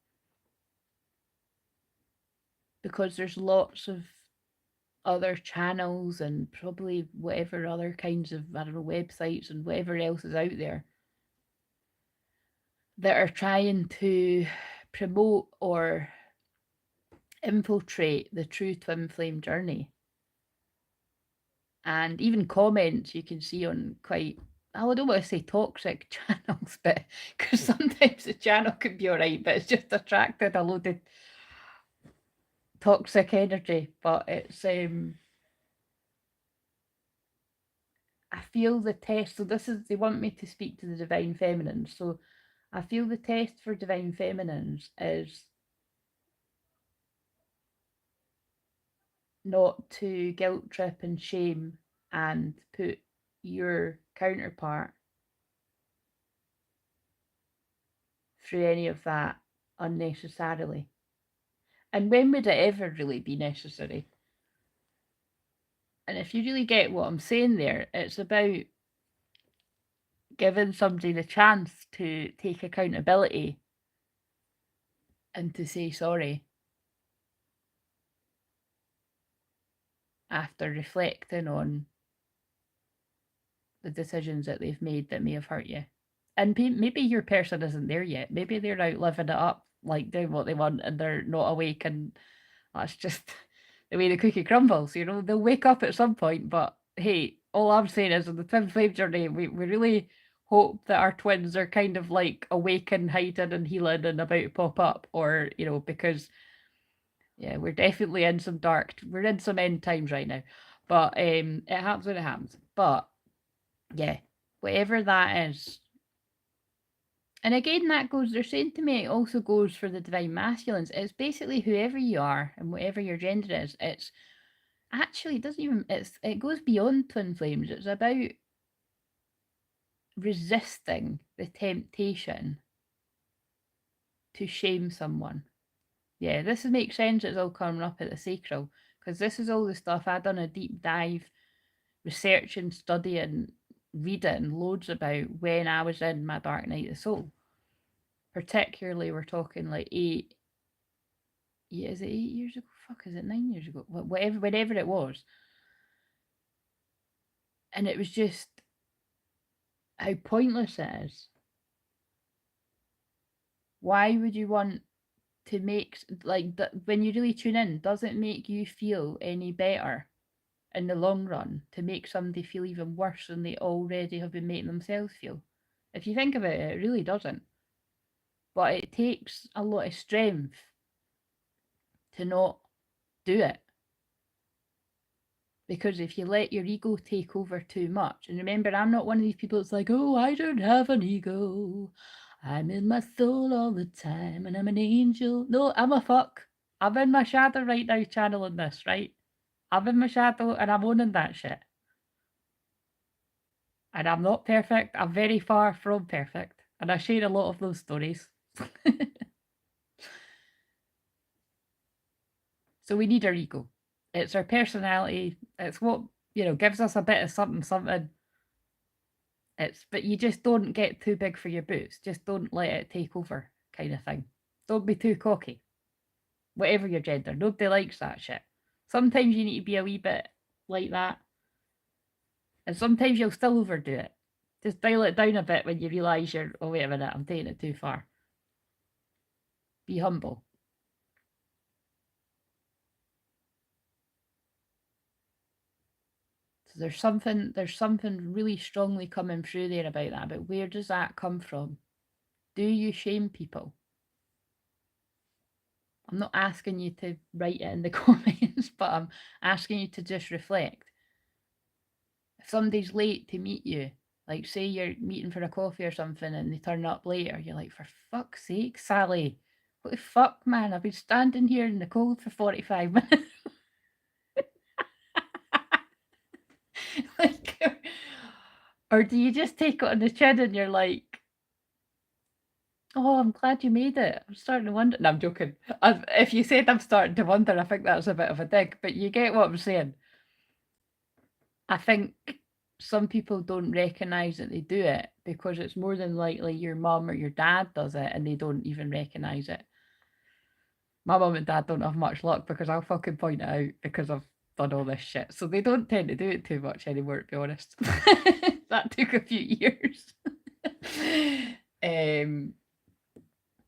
Because there's lots of other channels and probably whatever other kinds of, I don't know, websites and whatever else is out there that are trying to promote or infiltrate the true twin flame journey. And even comments you can see on quite, I don't want to say toxic channels, but because sometimes the channel can be alright, but it's just attracted a load of toxic energy. But it's I feel the test. So this is, they want me to speak to the divine feminines. So I feel the test for divine feminines is not to guilt trip and shame and put your counterpart through any of that unnecessarily. And when would it ever really be necessary? And if you really get what I'm saying there, it's about giving somebody the chance to take accountability and to say sorry after reflecting on the decisions that they've made that may have hurt you. And maybe your person isn't there yet. Maybe they're out living it up, like doing what they want, and they're not awake, and that's just the way the cookie crumbles. You know, they'll wake up at some point. But hey, all I'm saying is on the twin flame journey, we really hope that our twins are kind of like awake and hiding and healing and about to pop up, or you know, because yeah, we're definitely in some we're in some end times right now. But it happens when it happens. But yeah, whatever that is. And again, that goes, they're saying to me, it also goes for the divine masculines. It's basically whoever you are and whatever your gender is. It's actually, it doesn't even, it goes beyond twin flames. It's about resisting the temptation to shame someone. Yeah, this makes sense. It's all coming up at the sacral because this is all the stuff I've done a deep dive researching, studying, reading loads about when I was in my dark night of the soul. Particularly, we're talking like is it 8 years ago? Fuck, is it 9 years ago? Whatever, whenever it was. And it was just how pointless it is. Why would you want to make, like, when you really tune in, does it make you feel any better in the long run to make somebody feel even worse than they already have been making themselves feel? If you think about it, it really doesn't. But it takes a lot of strength to not do it. Because if you let your ego take over too much, and remember, I'm not one of these people that's like, oh, I don't have an ego. I'm in my soul all the time and I'm an angel. No, I'm a fuck. I'm in my shadow right now channeling this, right? I'm in my shadow and I'm owning that shit. And I'm not perfect. I'm very far from perfect. And I share a lot of those stories. So we need our ego. It's our personality. It's what, gives us a bit of something, something. But you just don't get too big for your boots. Just don't let it take over, kind of thing. Don't be too cocky. Whatever your gender, nobody likes that shit. Sometimes you need to be a wee bit like that, and sometimes you'll still overdo it. Just dial it down a bit when you realise oh, wait a minute, I'm taking it too far. Be humble. So there's something really strongly coming through there about that. But where does that come from? Do you shame people? I'm not asking you to write it in the comments, but I'm asking you to just reflect. If somebody's late to meet you, like say you're meeting for a coffee or something and they turn up later, you're like, for fuck's sake, Sally, What the fuck, man? I've been standing here in the cold for 45 minutes. Like, or do you just take it on the chin and you're like, oh, I'm glad you made it. I'm starting to wonder. No, I'm joking. If you said I'm starting to wonder, I think that's a bit of a dig, but you get what I'm saying. I think some people don't recognise that they do it because it's more than likely your mum or your dad does it and they don't even recognise it. My mum and dad don't have much luck because I'll fucking point it out because I've done all this shit. So they don't tend to do it too much anymore, to be honest. That took a few years.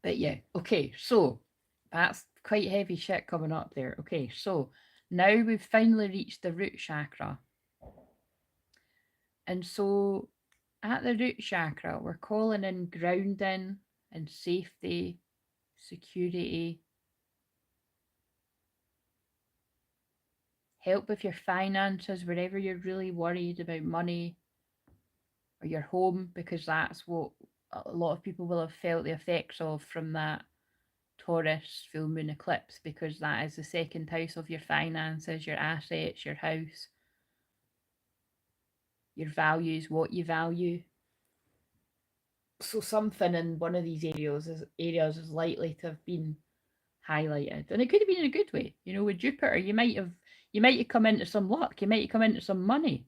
But yeah, okay, so that's quite heavy shit coming up there. Okay, so now we've finally reached the root chakra. And so at the root chakra, we're calling in grounding and safety, security, help with your finances wherever you're really worried about money, or your home, because that's what a lot of people will have felt the effects of from that Taurus full moon eclipse, because that is the second house of your finances, your assets, your house, your values, what you value. So something in one of these areas is likely to have been highlighted, and it could have been in a good way. You know, with Jupiter, you might have come into some luck, you might have come into some money,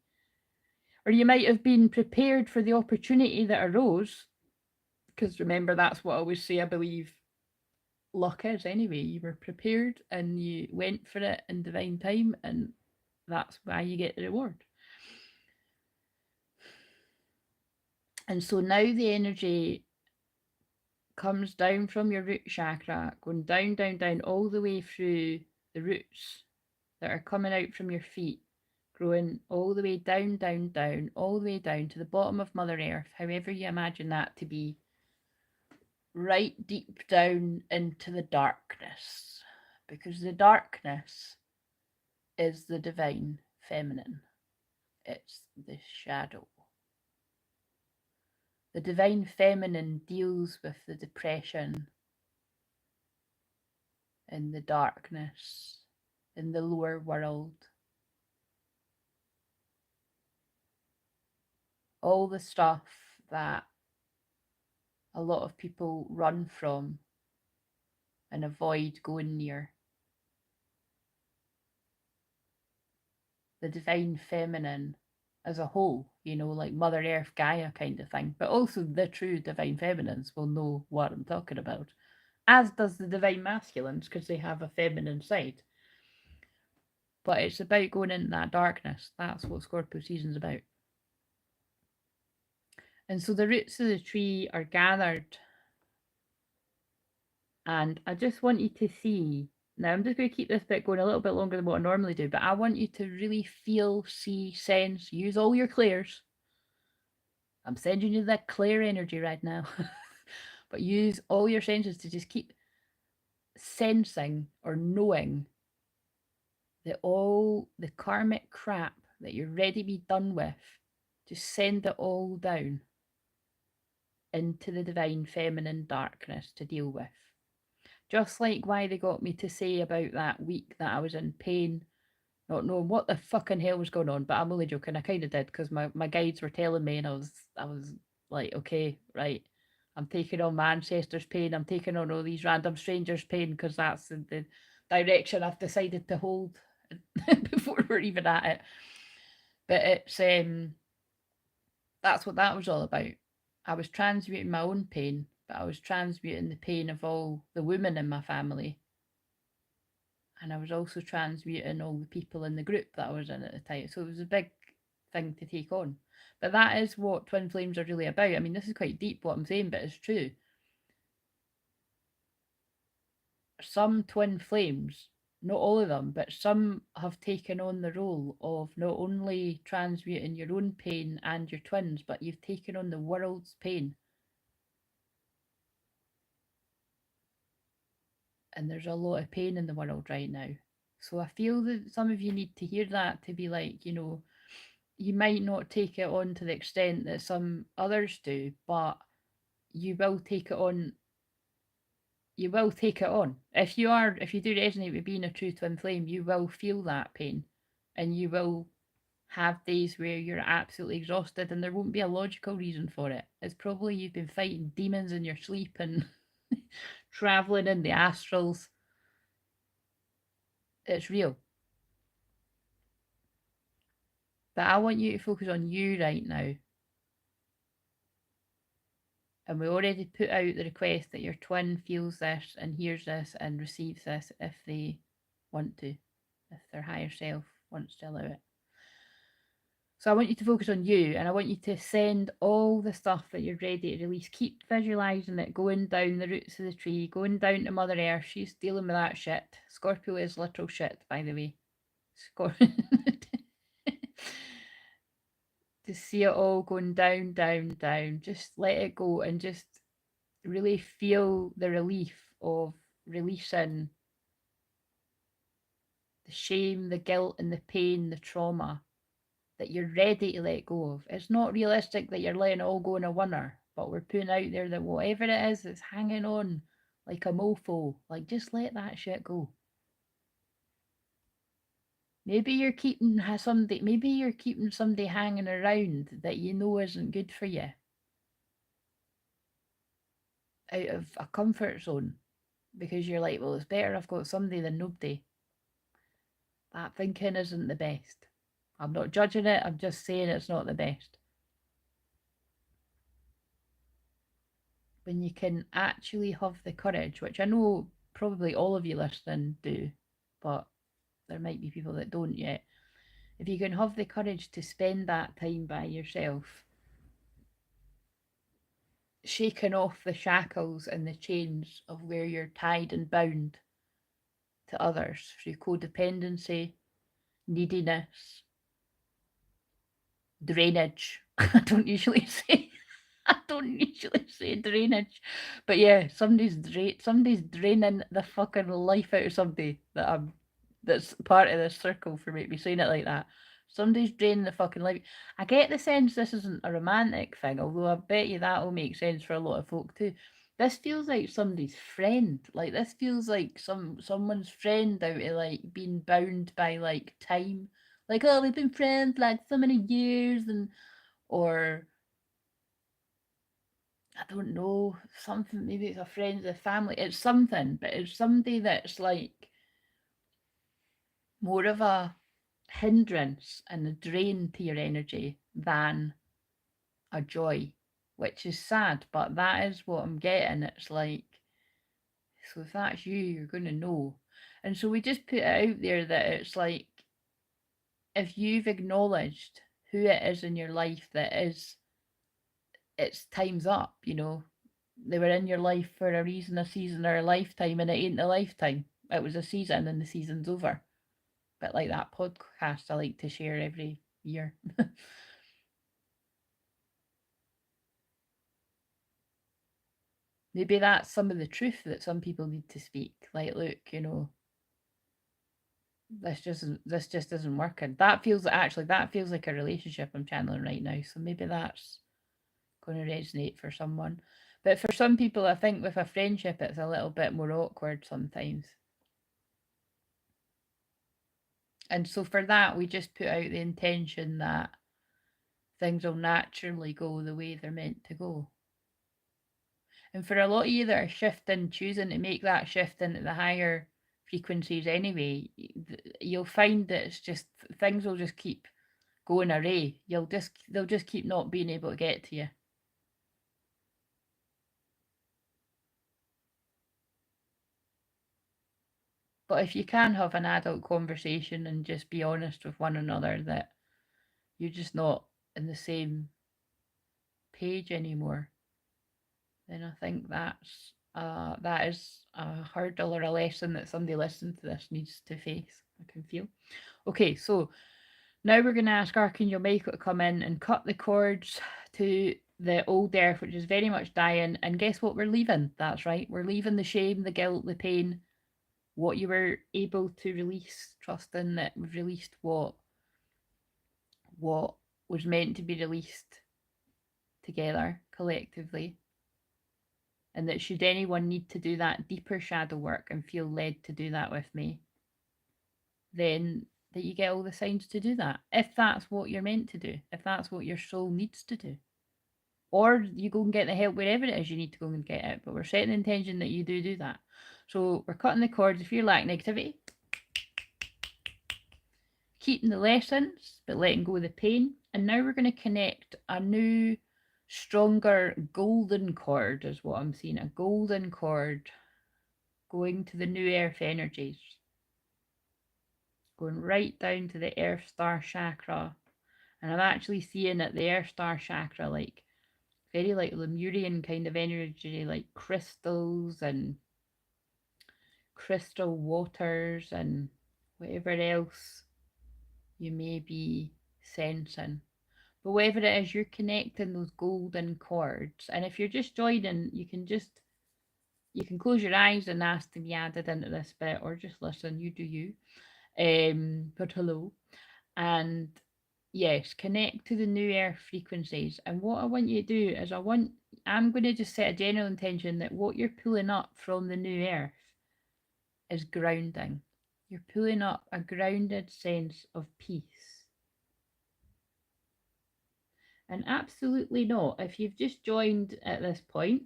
or you might have been prepared for the opportunity that arose. Because remember, that's what I always say, I believe luck is anyway. You were prepared and you went for it in divine time, and that's why you get the reward. And so now the energy comes down from your root chakra, going down, down, down, all the way through the roots that are coming out from your feet, growing all the way down, down, down, all the way down to the bottom of Mother Earth, however you imagine that to be, right deep down into the darkness. Because the darkness is the divine feminine. It's the shadow. The divine feminine deals with the depression and the darkness in the lower world. All the stuff that a lot of people run from and avoid going near. The divine feminine as a whole, you know, like Mother Earth, Gaia kind of thing, but also the true divine feminines will know what I'm talking about, as does the divine masculines, because they have a feminine side. But it's about going into that darkness. That's what Scorpio season's about. And so the roots of the tree are gathered. And I just want you to see, now I'm just going to keep this bit going a little bit longer than what I normally do, but I want you to really feel, see, sense, use all your clairs. I'm sending you that clear energy right now. But use all your senses to just keep sensing or knowing that all the karmic crap that you're ready to be done with, just send it all down into the divine feminine darkness to deal with. Just like why they got me to say about that week that I was in pain, not knowing what the fucking hell was going on, but I'm only joking. I kind of did, because my guides were telling me, and I was like, okay, right, I'm taking on my ancestors' pain, I'm taking on all these random strangers' pain, because that's the direction I've decided to hold before we're even at it. But it's that's what that was all about. I was transmuting my own pain, but I was transmuting the pain of all the women in my family. And I was also transmuting all the people in the group that I was in at the time. So it was a big thing to take on. But that is what twin flames are really about. I mean, this is quite deep what I'm saying, but it's true. Some twin flames, not all of them, but some have taken on the role of not only transmuting your own pain and your twins, but you've taken on the world's pain. And there's a lot of pain in the world right now. So I feel that some of you need to hear that, to be like, you know, you might not take it on to the extent that some others do, but you will take it on you will take it on. If you do resonate with being a true twin flame, you will feel that pain, and you will have days where you're absolutely exhausted, and there won't be a logical reason for it. It's probably you've been fighting demons in your sleep and traveling in the astrals. It's real. But I want you to focus on you right now. And we already put out the request that your twin feels this and hears this and receives this if they want to, if their higher self wants to allow it. So I want you to focus on you, and I want you to send all the stuff that you're ready to release. Keep visualizing it going down the roots of the tree, going down to Mother Earth. She's dealing with that shit. Scorpio is literal shit, by the way. To see it all going down, down, down. Just let it go and just really feel the relief of releasing the shame, the guilt, and the pain, the trauma that you're ready to let go of. It's not realistic that you're letting it all go in a winner, but we're putting out there that whatever it is that's hanging on like a mofo, like just let that shit go. Maybe you're keeping somebody hanging around that you know isn't good for you, out of a comfort zone, because you're like, well, it's better I've got somebody than nobody. That thinking isn't the best. I'm not judging it, I'm just saying it's not the best. When you can actually have the courage, which I know probably all of you listening do, but there might be people that don't yet. If you can have the courage to spend that time by yourself, shaking off the shackles and the chains of where you're tied and bound to others through codependency, neediness, drainage. I don't usually say drainage, but yeah, somebody's draining the fucking life out of somebody that's part of this circle for me saying it like that. Somebody's draining the fucking life. I get the sense this isn't a romantic thing, although I bet you that will make sense for a lot of folk too. This feels like somebody's friend. Like this feels like someone's friend out of like being bound by like time. Like, oh, we've been friends like so many years, and or I don't know, something, maybe it's a friend of the family, it's something, but it's somebody that's like more of a hindrance and a drain to your energy than a joy, which is sad, but that is what I'm getting. It's like, so if that's you, you're going to know. And so we just put it out there that it's like, if you've acknowledged who it is in your life that is, it's time's up, you know, they were in your life for a reason, a season, or a lifetime, and it ain't a lifetime. It was a season, and the season's over. But like that podcast I like to share every year. Maybe that's some of the truth that some people need to speak. Like, look, you know, this just isn't working. That feels like a relationship I'm channeling right now. So maybe that's going to resonate for someone. But for some people, I think with a friendship, it's a little bit more awkward sometimes. And so for that, we just put out the intention that things will naturally go the way they're meant to go. And for a lot of you that are shifting, choosing to make that shift into the higher frequencies anyway, you'll find that it's just things will just keep going array. They'll just keep not being able to get to you. But if you can have an adult conversation and just be honest with one another that you're just not in the same page anymore, then I think that is a hurdle or a lesson that somebody listening to this needs to face. I can feel. Okay, so now we're going to ask Archangel Michael to come in and cut the cords to the old earth, which is very much dying. And guess what? We're leaving. That's right. We're leaving the shame, the guilt, the pain, what you were able to release, trusting that we've released what was meant to be released together collectively. And that should anyone need to do that deeper shadow work and feel led to do that with me, then that you get all the signs to do that. If that's what you're meant to do, if that's what your soul needs to do. Or you go and get the help wherever it is you need to go and get it. But we're setting the intention that you do that. So we're cutting the cords. If you lack negativity, keeping the lessons, but letting go of the pain. And now we're going to connect a new, stronger golden cord, is what I'm seeing. A golden cord going to the new earth energies. Going right down to the earth star chakra. And I'm actually seeing at the earth star chakra like very like Lemurian kind of energy, like crystals and crystal waters and whatever else you may be sensing. But whatever it is, you're connecting those golden cords. And if you're just joining, you can close your eyes and ask to be added into this bit, or just listen. You do you. But hello. And yes, connect to the new earth frequencies. And what I want you to do is I'm going to just set a general intention that what you're pulling up from the new earth is grounding. You're pulling up a grounded sense of peace. And absolutely not. If you've just joined at this point,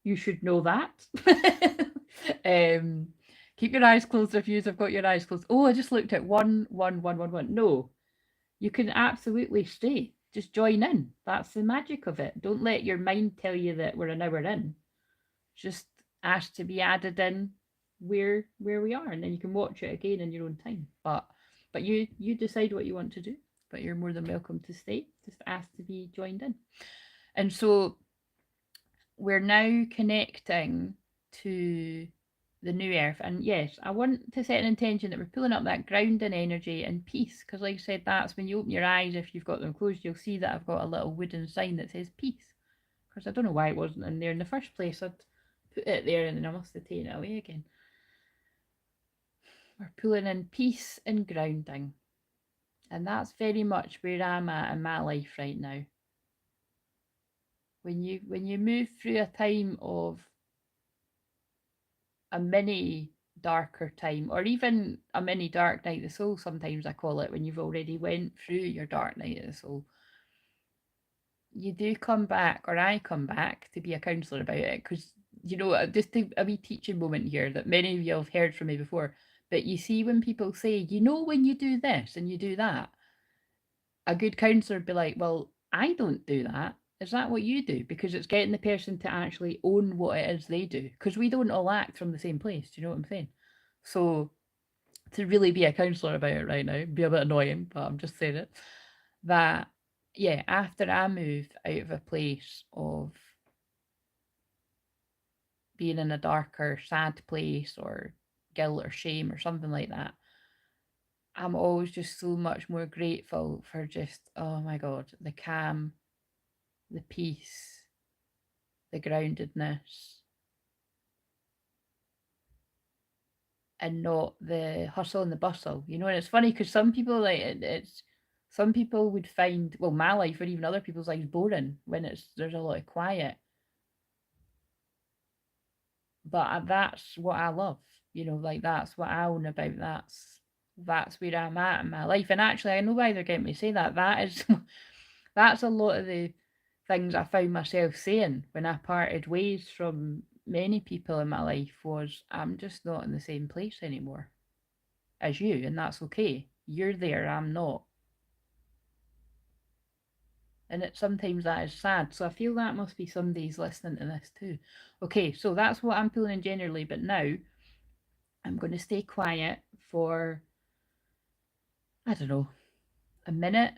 you should know that. Keep your eyes closed if you've got your eyes closed. Oh, I just looked at 11111. No, you can absolutely stay. Just join in. That's the magic of it. Don't let your mind tell you that we're an hour in. Just ask to be added in where we are, and then you can watch it again in your own time. But you decide what you want to do. But you're more than welcome to stay. Just ask to be joined in. And so we're now connecting to the new earth. And yes, I want to set an intention that we're pulling up that grounding energy and peace. Because like I said, that's when you open your eyes, if you've got them closed, you'll see that I've got a little wooden sign that says peace. Because I don't know why it wasn't in there in the first place. I'd put it there and then I must have taken it away again. We're pulling in peace and grounding. And that's very much where I'm at in my life right now. When you move through a time of a mini darker time, or even a mini dark night of the soul, sometimes I call it, when you've already went through your dark night of the soul, you do come back, or I come back to be a counsellor about it, because just a wee teaching moment here that many of you have heard from me before. But you see, when people say, when you do this and you do that, a good counsellor would be like, well, I don't do that. Is that what you do? Because it's getting the person to actually own what it is they do. Because we don't all act from the same place. Do you know what I'm saying? So to really be a counsellor about it right now, be a bit annoying, but I'm just saying it. That, yeah, after I moved out of a place of being in a darker, sad place or guilt or shame or something like that, I'm always just so much more grateful for just, oh my God, the calm, the peace, the groundedness, and not the hustle and the bustle, And it's funny because some people some people would find, well, my life or even other people's lives boring when there's a lot of quiet. But that's what I love, like that's what I own about. That's where I'm at in my life. And actually, I know why they're getting me to say that. That's a lot of the things I found myself saying when I parted ways from many people in my life was, I'm just not in the same place anymore as you, and that's okay. You're there, I'm not. And sometimes that is sad. So I feel that must be somebody's listening to this too. Okay, so that's what I'm feeling generally, but now I'm going to stay quiet for, I don't know, a minute,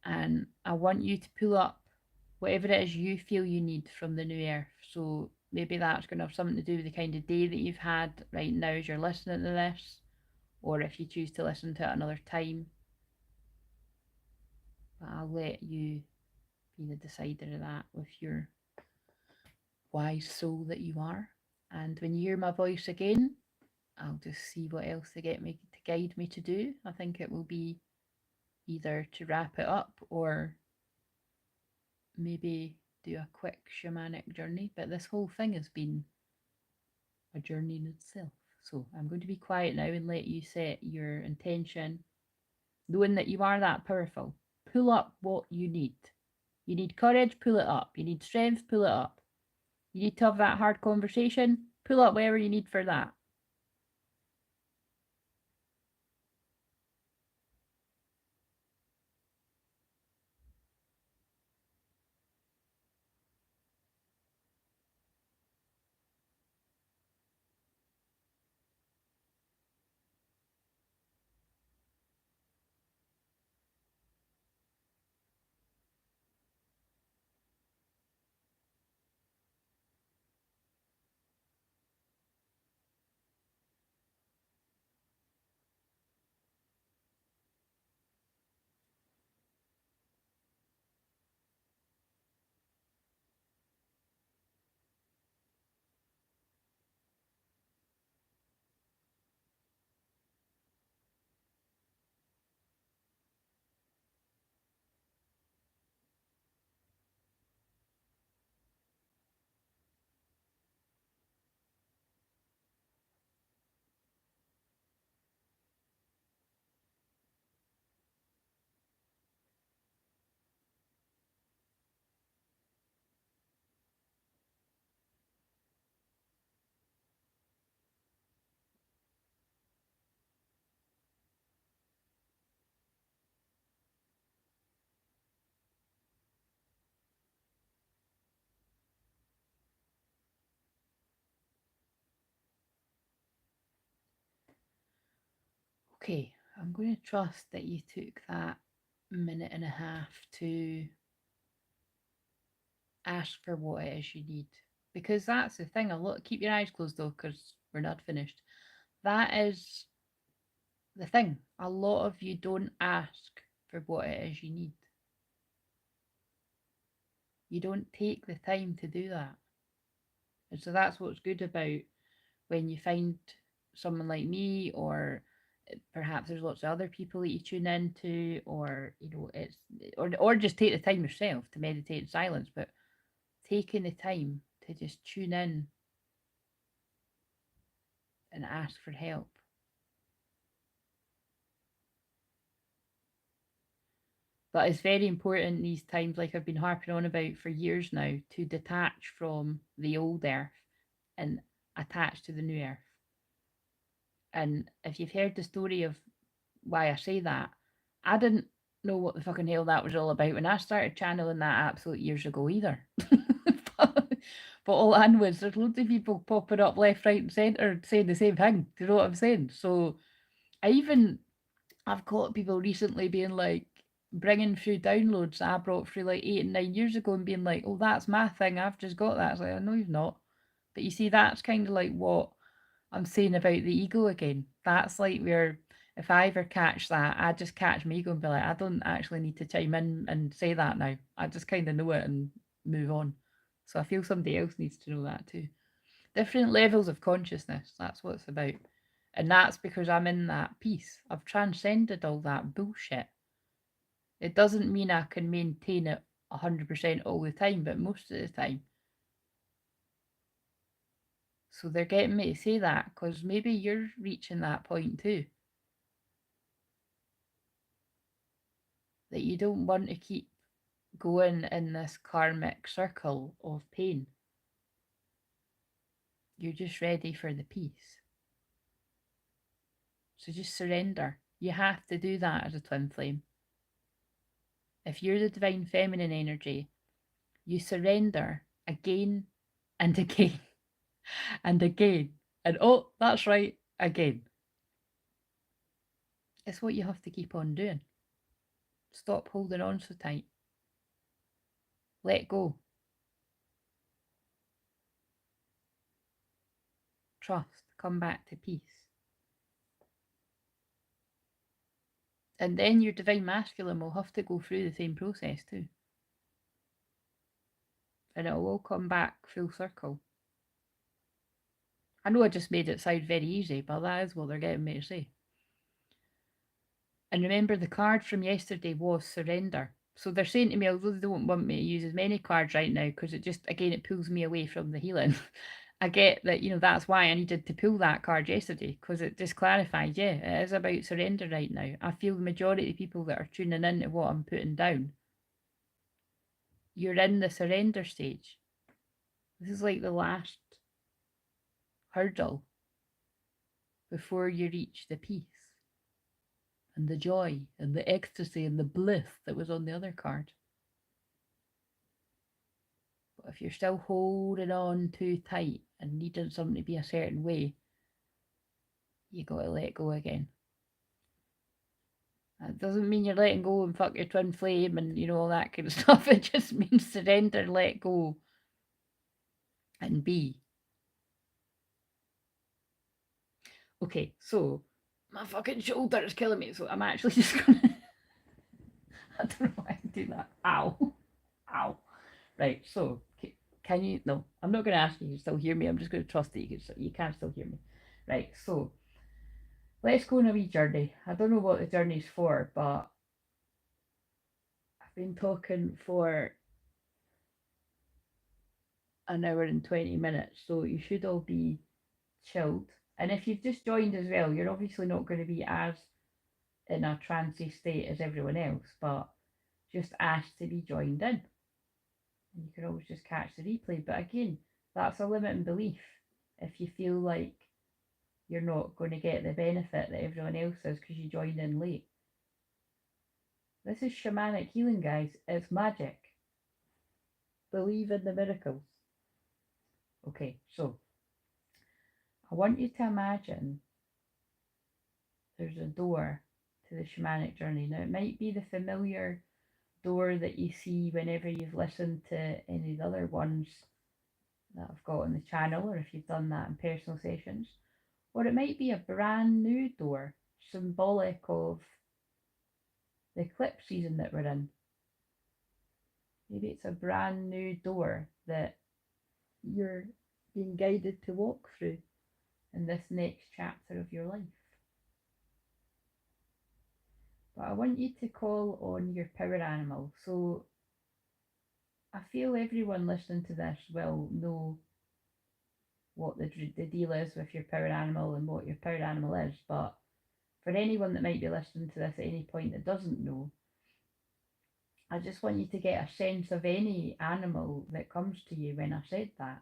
and I want you to pull up whatever it is you feel you need from the new earth. So maybe that's going to have something to do with the kind of day that you've had right now as you're listening to this, or if you choose to listen to it another time. But I'll let you be the decider of that with your wise soul that you are. And when you hear my voice again, I'll just see what else to guide me to do. I think it will be either to wrap it up or maybe do a quick shamanic journey, but this whole thing has been a journey in itself. So I'm going to be quiet now and let you set your intention, knowing that you are that powerful. Pull up what you need. You need courage, pull it up. You need strength, pull it up. You need to have that hard conversation, pull up whatever you need for that. Okay, I'm going to trust that you took that minute and a half to ask for what it is you need. Because that's the thing. Keep your eyes closed though, because we're not finished. That is the thing. A lot of you don't ask for what it is you need. You don't take the time to do that. And so that's what's good about when you find someone like me, or perhaps there's lots of other people that you tune into, or it's or just take the time yourself to meditate in silence, but taking the time to just tune in and ask for help. But it's very important in these times, like I've been harping on about for years now, to detach from the old earth and attach to the new earth. And if you've heard the story of why I say that, I didn't know what the fucking hell that was all about when I started channeling that absolute years ago either. but all I know is there's loads of people popping up left, right, and centre saying the same thing. Do you know what I'm saying? So I've caught people recently being like, bringing through downloads I brought through like 8 and 9 years ago and being like, oh, that's my thing. I've just got that. It's like, I know you've not. But you see, that's kind of like what I'm saying about the ego again. That's like where if I ever catch that, I just catch my ego and be like, I don't actually need to chime in and say that now. I just kind of know it and move on. So I feel somebody else needs to know that too. Different levels of consciousness. That's what it's about. And that's because I'm in that peace. I've transcended all that bullshit. It doesn't mean I can maintain it 100% all the time, but most of the time. So they're getting me to say that because maybe you're reaching that point too. That you don't want to keep going in this karmic circle of pain. You're just ready for the peace. So just surrender. You have to do that as a twin flame. If you're the divine feminine energy, you surrender again and again and again. And oh, that's right, again. It's what you have to keep on doing. Stop holding on so tight. Let go. Trust. Come back to peace. And then your divine masculine will have to go through the same process too. And it will all come back full circle. I know I just made it sound very easy, but that is what they're getting me to say. And remember, the card from yesterday was surrender. So they're saying to me, although they don't want me to use as many cards right now, because it just, again, it pulls me away from the healing. I get that, you know, that's why I needed to pull that card yesterday, because it just clarified, yeah, it is about surrender right now. I feel the majority of people that are tuning in to what I'm putting down, you're in the surrender stage. This is like the last hurdle before you reach the peace and the joy and the ecstasy and the bliss that was on the other card. But if you're still holding on too tight and needing something to be a certain way, you got to let go again. That doesn't mean you're letting go and fuck your twin flame and, you know, all that kind of stuff. It just means surrender, let go, and be. Okay, so my fucking shoulder is killing me, so I'm actually just gonna. I don't know why I do that. Ow. Ow. Right, so can you? No, I'm not going to ask you. You can still hear me. I'm just going to trust that you can still hear me. Right, so let's go on a wee journey. I don't know what the journey's for, but I've been talking for an hour and 20 minutes, so you should all be chilled. And if you've just joined as well, you're obviously not going to be as in a trancey state as everyone else, but just ask to be joined in. And you can always just catch the replay. But again, that's a limiting belief. If you feel like you're not going to get the benefit that everyone else is because you joined in late. This is shamanic healing, guys. It's magic. Believe in the miracles. Okay, so I want you to imagine there's a door to the shamanic journey. Now, it might be the familiar door that you see whenever you've listened to any of the other ones that I've got on the channel, or if you've done that in personal sessions, or it might be a brand new door, symbolic of the eclipse season that we're in. Maybe it's a brand new door that you're being guided to walk through in this next chapter of your life. But I want you to call on your power animal. So I feel everyone listening to this will know what the deal is with your power animal and what your power animal is. But for anyone that might be listening to this at any point that doesn't know, I just want you to get a sense of any animal that comes to you when I said that.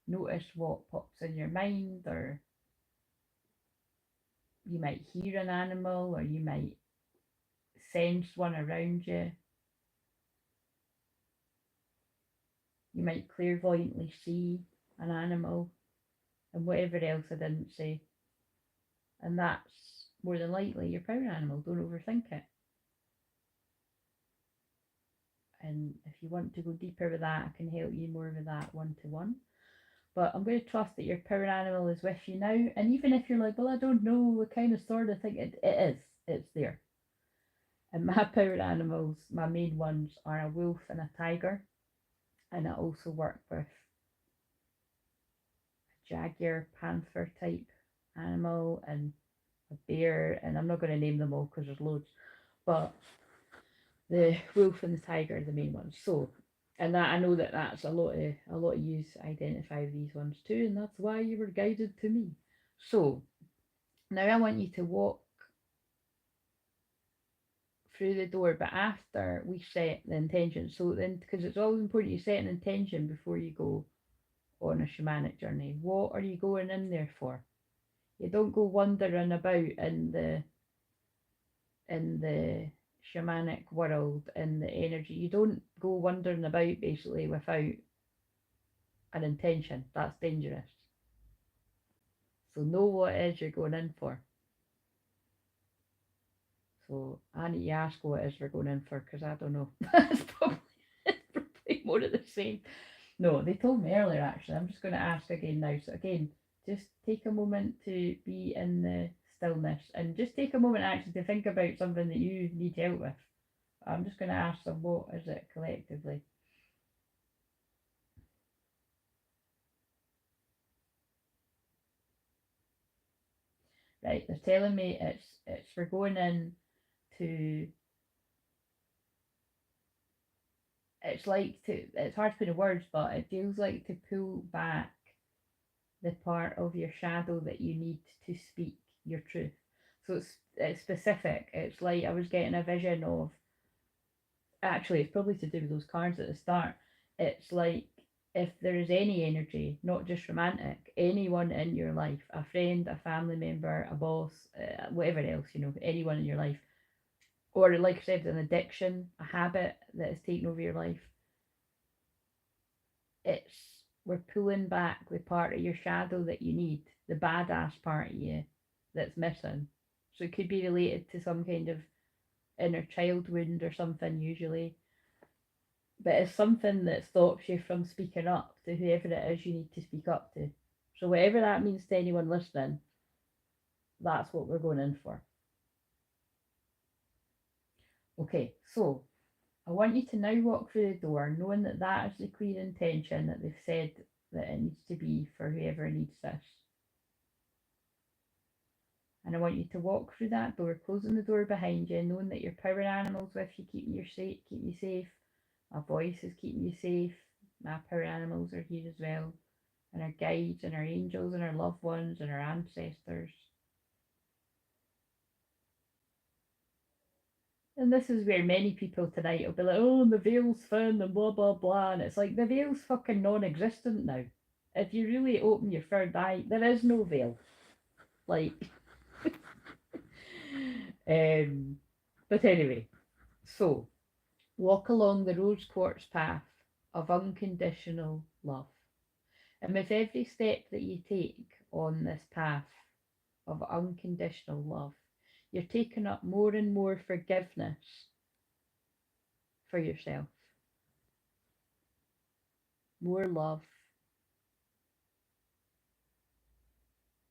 Notice what pops in your mind, or you might hear an animal, or you might sense one around you. You might clairvoyantly see an animal, and whatever else I didn't say. And that's more than likely your power animal. Don't overthink it. And if you want to go deeper with that, I can help you more with that one-to-one. But I'm going to trust that your power animal is with you now. And even if you're like, well, I don't know, I kind of sort of think it is. It's there. And my power animals, my main ones, are a wolf and a tiger. And I also work with a jaguar, panther type animal, and a bear. And I'm not going to name them all because there's loads. But the wolf and the tiger are the main ones. So, and that I know that that's a lot of you identify with these ones too, and that's why you were guided to me. So now I want you to walk through the door, but after we set the intention. So then, because it's always important you set an intention before you go on a shamanic journey. What are you going in there for? You don't go wandering about in the shamanic world, in the energy. You don't go wandering about basically without an intention. That's dangerous. So know what it is you're going in for. So I need to ask what it is we're going in for, because I don't know. it's probably more of the same. No, they told me earlier actually. I'm just going to ask again now. So again, just take a moment to be in the stillness, and just take a moment actually to think about something that you need help with. I'm just going to ask them, what is it collectively? Right, they're telling me it's we're going in to it's like it's hard to put in words, but it feels like to pull back the part of your shadow that you need to speak your truth. So it's specific. It's like I was getting a vision of, actually it's probably to do with those cards at the start. It's like if there is any energy, not just romantic, anyone in your life, a friend, a family member, a boss, whatever else, anyone in your life, or like I said, an addiction, a habit that has taken over your life, it's we're pulling back the part of your shadow that you need, the badass part of you that's missing. So it could be related to some kind of inner child wound or something usually. But it's something that stops you from speaking up to whoever it is you need to speak up to. So whatever that means to anyone listening, that's what we're going in for. Okay, so I want you to now walk through the door, knowing that that is the clear intention that they've said that it needs to be for whoever needs this. And I want you to walk through that door, closing the door behind you, knowing that your power animals with you, keeping you safe. My voice is keeping you safe. My power animals are here as well. And our guides and our angels and our loved ones and our ancestors. And this is where many people tonight will be like, oh, the veil's thin and blah, blah, blah. And it's like, the veil's fucking non-existent now. If you really open your third eye, there is no veil. Like, but anyway, so walk along the rose quartz path of unconditional love. And with every step that you take on this path of unconditional love, you're taking up more and more forgiveness for yourself, more love,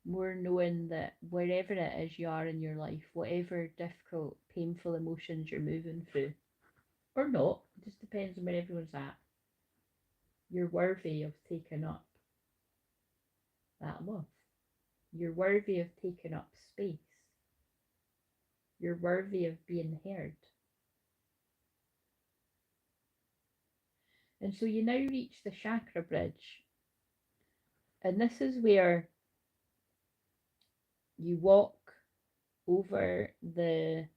more knowing that wherever it is you are in your life, whatever difficult, painful emotions you're moving through, or not, it just depends on where everyone's at, you're worthy of taking up that love. You're worthy of taking up space. You're worthy of being heard. And so you now reach the chakra bridge. And this is where you walk over the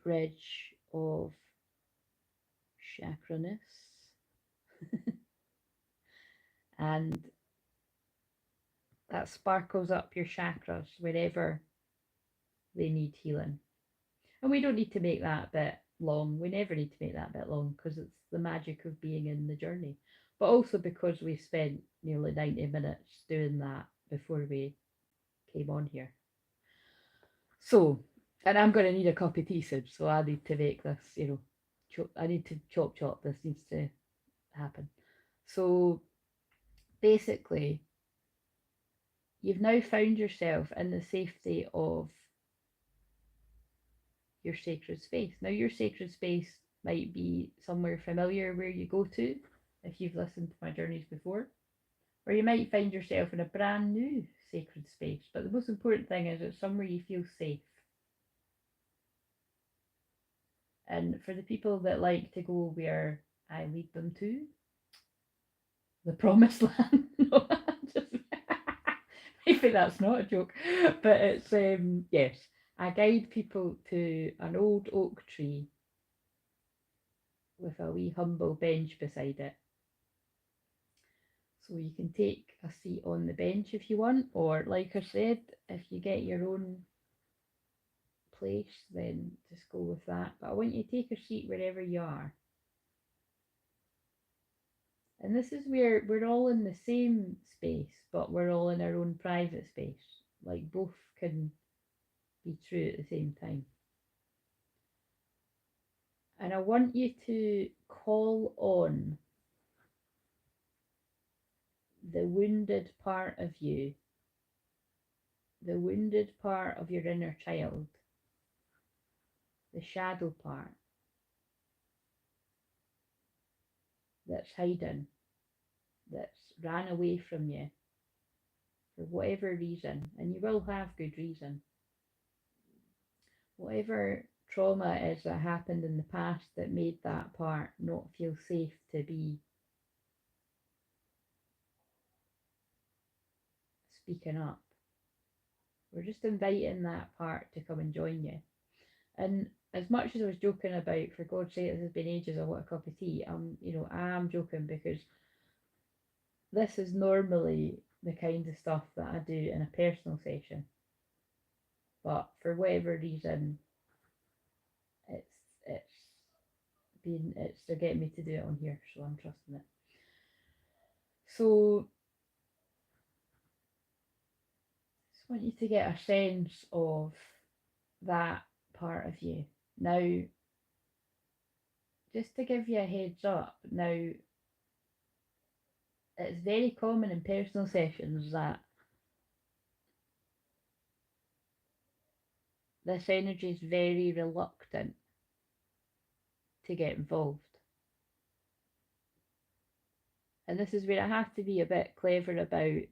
bridge of chakraness. And that sparkles up your chakras wherever they need healing. And we don't need to make that bit long. We never need to make that bit long because it's the magic of being in the journey. But also because we spent nearly 90 minutes doing that before we came on here. So, and I'm going to need a copy pieces, so I need to make this, I need to chop. This needs to happen. So basically, you've now found yourself in the safety of your sacred space. Now, your sacred space might be somewhere familiar where you go to if you've listened to my journeys before, or you might find yourself in a brand new sacred space. But the most important thing is it's somewhere you feel safe. And for the people that like to go where I lead them to, the promised land. No, maybe that's not a joke, but it's yes, I guide people to an old oak tree with a wee humble bench beside it. So you can take a seat on the bench if you want, or like I said, if you get your own place, then just go with that. But I want you to take a seat wherever you are. And this is where we're all in the same space, but we're all in our own private space. Like both can be true at the same time. And I want you to call on the wounded part of you, the wounded part of your inner child, the shadow part that's hiding, that's ran away from you for whatever reason, and you will have good reason. whatever trauma it is that happened in the past that made that part not feel safe to be speaking up. We're just inviting that part to come and join you. And as much as I was joking about, for God's sake, this has been ages, I want a cup of tea, I am joking because this is normally the kind of stuff that I do in a personal session. But for whatever reason, they're getting me to do it on here, so I'm trusting it. So I just want you to get a sense of that part of you. Now, just to give you a heads up, now it's very common in personal sessions that this energy is very reluctant to get involved. And this is where I have to be a bit clever about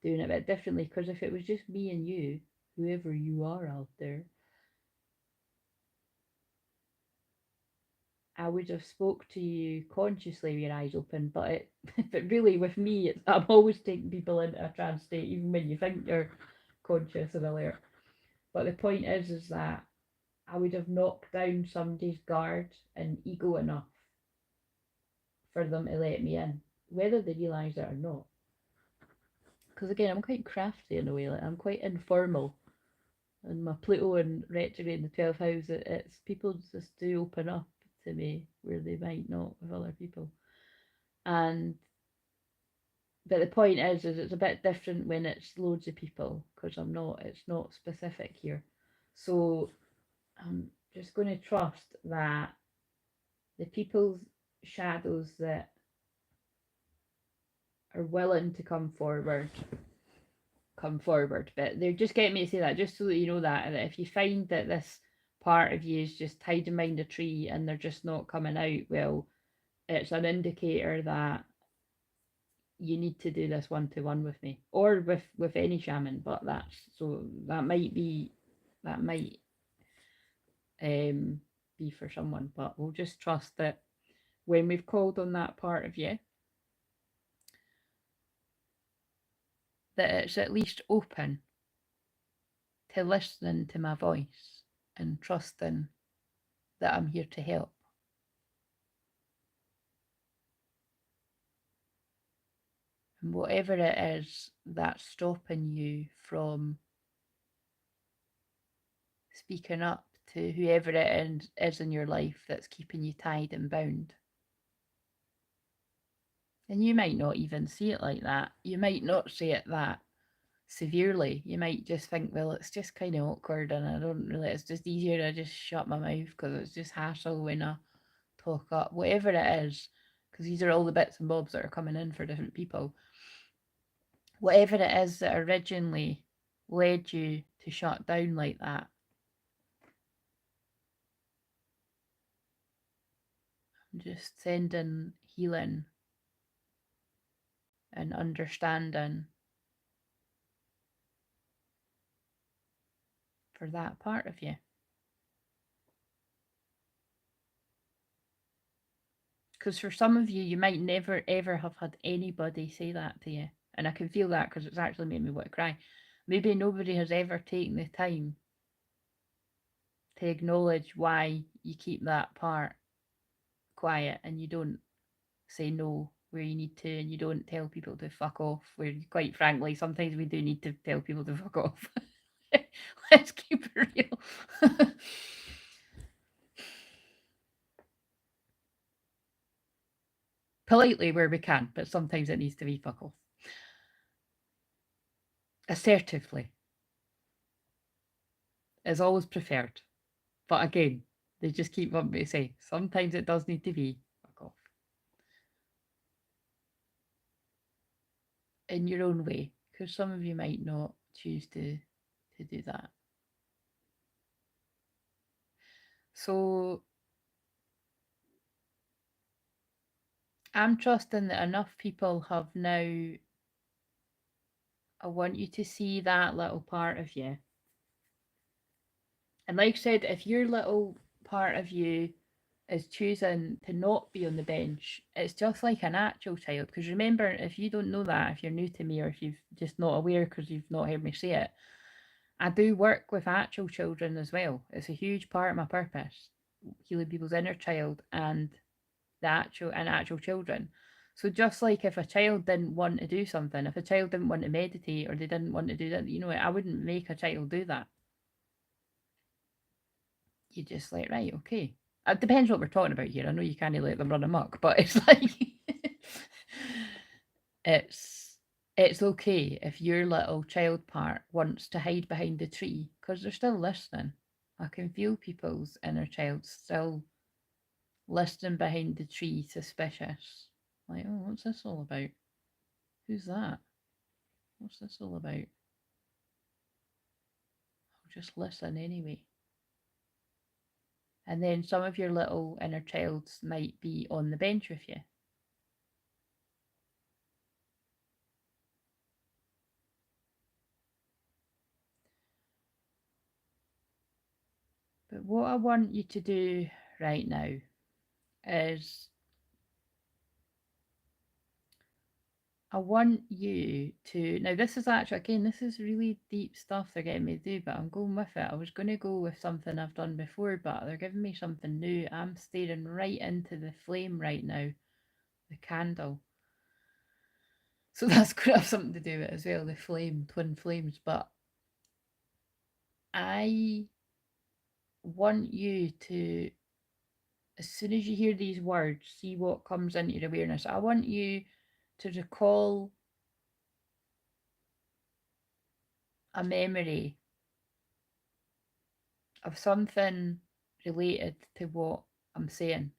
doing it a bit differently, because if it was just me and you, whoever you are out there, I would have spoke to you consciously with your eyes open, but really with me, I'm always taking people into a trance state, even when you think you're conscious and alert. But the point is that I would have knocked down somebody's guard and ego enough for them to let me in, whether they realise it or not. Because again, I'm quite crafty in a way, like I'm quite informal. And my Pluto and retrograde in the 12th house, it's people just do open up to me where they might not with other people. But the point is it's a bit different when it's loads of people, because it's not specific here. So I'm just going to trust that the people's shadows that are willing to come forward, but they're just getting me to say that just so that you know that if you find that this part of you is just hiding behind a tree and they're just not coming out, well, it's an indicator that you need to do this one-to-one with me, or with any shaman. But that might be for someone, but we'll just trust that when we've called on that part of you, that it's at least open to listening to my voice and trusting that I'm here to help. And whatever it is that's stopping you from speaking up to whoever it is in your life that's keeping you tied and bound. And you might not even see it like that. You might not see it that severely. You might just think, well, it's just kind of awkward and it's just easier to just shut my mouth because it's just hassle when I talk up. Whatever it is, because these are all the bits and bobs that are coming in for different people. Whatever it is that originally led you to shut down like that, I'm just sending healing and understanding for that part of you. Because for some of you, you might never ever have had anybody say that to you. And I can feel that because it's actually made me want to cry. Maybe nobody has ever taken the time to acknowledge why you keep that part quiet and you don't say no where you need to, and you don't tell people to fuck off, where quite frankly sometimes we do need to tell people to fuck off. Let's keep it real. Politely where we can, but sometimes it needs to be fuck off. Assertively is always preferred, but again, they just keep wanting me to say sometimes it does need to be fuck off in your own way, because some of you might not choose to do that. So I'm trusting that enough people have now. I want you to see that little part of you And like I said, if your little part of you is choosing to not be on the bench, it's just like an actual child. Because remember, if you don't know that, if you're new to me or if you've just not aware because you've not heard me say it, I do work with actual children as well. It's a huge part of my purpose, healing people's inner child and the actual children. So just like if a child didn't want to do something, if a child didn't want to meditate or they didn't want to do that, I wouldn't make a child do that. You just like, right, okay. It depends what we're talking about here. I know you can't let them run amok, but it's like it's okay if your little child part wants to hide behind the tree because they're still listening. I can feel people's inner child still listening behind the tree, suspicious. Like, oh, what's this all about? Who's that? What's this all about? I'll just listen anyway. And then some of your little inner childs might be on the bench with you. But what I want you to do right now is I want you to, now this is actually, again, this is really deep stuff they're getting me to do, but I'm going with it. I was going to go with something I've done before, but they're giving me something new. I'm staring right into the flame right now, the candle. So that's going to have something to do with it as well, the flame, twin flames. But I want you to, as soon as you hear these words, see what comes into your awareness. I want you to recall a memory of something related to what I'm saying.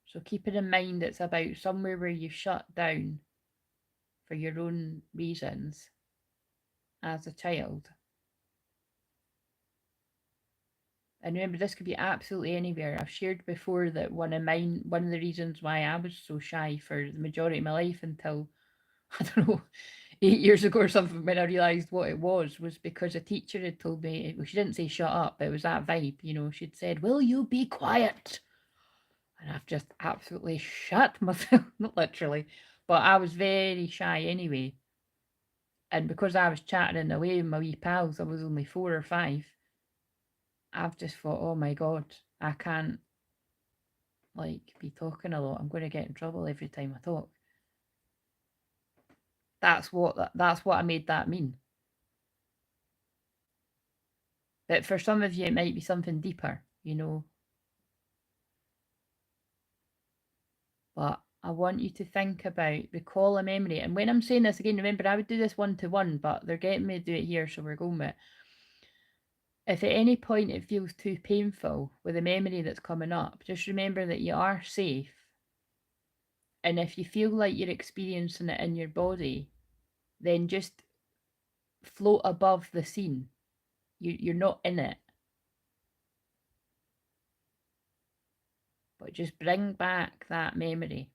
So keep it in mind it's about somewhere where you shut down for your own reasons as a child. And remember, this could be absolutely anywhere. I've shared before that one of the reasons why I was so shy for the majority of my life until, I don't know, 8 years ago or something, when I realised what it was because a teacher had told me, well, she didn't say shut up, it was that vibe, she'd said, will you be quiet? And I've just absolutely shut myself, not literally, but I was very shy anyway. And because I was chatting away with my wee pals, I was only 4 or 5, I've just thought, oh my God, I can't be talking a lot. I'm going to get in trouble every time I talk. That's what I made that mean. But for some of you, it might be something deeper, But I want you to think about, recall a memory. And when I'm saying this again, remember, I would do this 1-to-1, but they're getting me to do it here, so we're going with it. If at any point it feels too painful with a memory that's coming up, just remember that you are safe. And if you feel like you're experiencing it in your body, then just float above the scene. You're not in it. But just bring back that memory.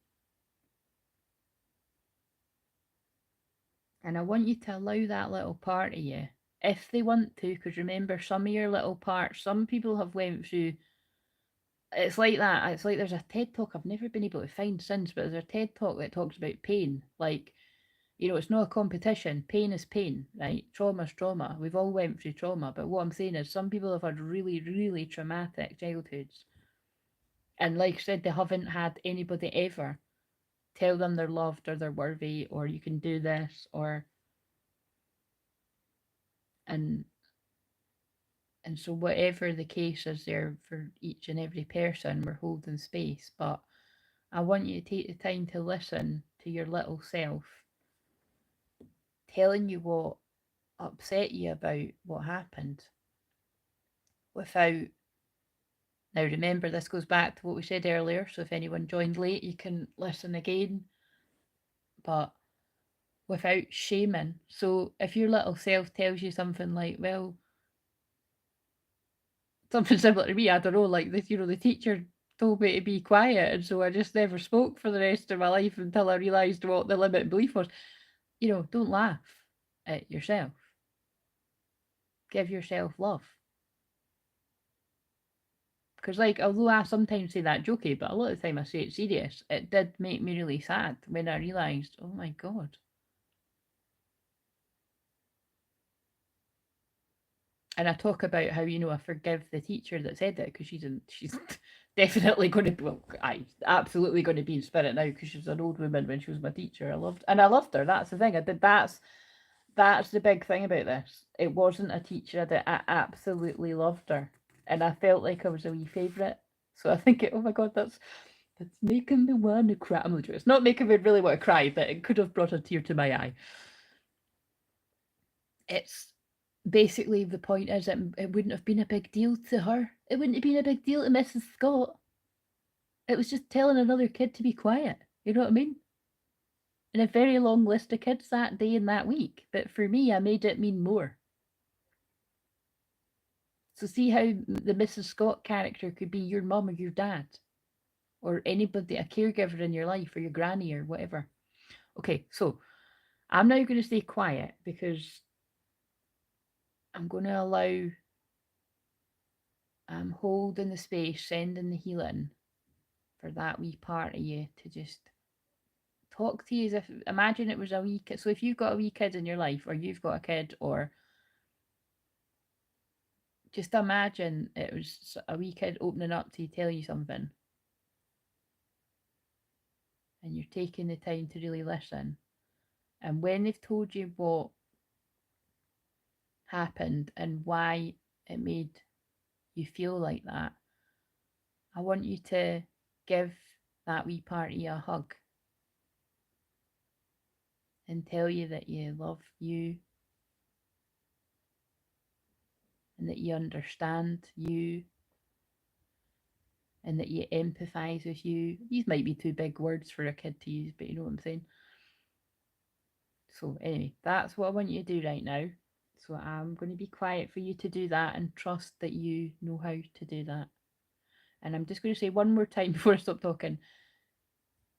And I want you to allow that little part of you, if they want to, because remember, some of your little parts, some people have went through, it's like that. It's like there's a TED talk I've never been able to find since, but there's a TED talk that talks about pain. Like, it's not a competition. Pain is pain, right? Trauma is trauma. We've all went through trauma. But what I'm saying is some people have had really, really traumatic childhoods. And like I said, they haven't had anybody ever tell them they're loved or they're worthy or you can do this and so whatever the case is there for each and every person, we're holding space. But I want you to take the time to listen to your little self telling you what upset you about what happened without, now remember, this goes back to what we said earlier, so if anyone joined late you can listen again, but without shaming. So if your little self tells you something like, well, something similar to me, I don't know, like this, the teacher told me to be quiet, and so I just never spoke for the rest of my life until I realised what the limit belief was. Don't laugh at yourself. Give yourself love. Because, like, although I sometimes say that jokey, but a lot of the time I say it serious, it did make me really sad when I realised, oh my God. And I talk about how, I forgive the teacher that said it because she's definitely going to be, well, absolutely going to be in spirit now because she was an old woman when she was my teacher. I loved her. That's the thing. That's the big thing about this. It wasn't a teacher that I absolutely loved her, and I felt like I was a wee favourite. So I think, oh my God, that's making me want to cry. I'm not joking. It's not making me really want to cry, but it could have brought a tear to my eye. It's basically, the point is that it wouldn't have been a big deal to her. It wouldn't have been a big deal to Mrs. Scott. It was just telling another kid to be quiet. You know what I mean? And a very long list of kids that day and that week. But for me, I made it mean more. So see how the Mrs. Scott character could be your mum or your dad, or anybody, a caregiver in your life, or your granny or whatever. Okay, so I'm now going to stay quiet because I'm going to allow holding the space, sending the healing for that wee part of you to just talk to you as if, imagine it was a wee kid. So if you've got a wee kid in your life, or you've got a kid, or just imagine it was a wee kid opening up to tell you something, and you're taking the time to really listen. And when they've told you what happened and why it made you feel like that, I want you to give that wee part of you a hug and tell you that you love you and that you understand you and that you empathise with you. These might be too big words for a kid to use, but you know what I'm saying. So anyway, that's what I want you to do right now. So I'm going to be quiet for you to do that and trust that you know how to do that. And I'm just going to say one more time before I stop talking.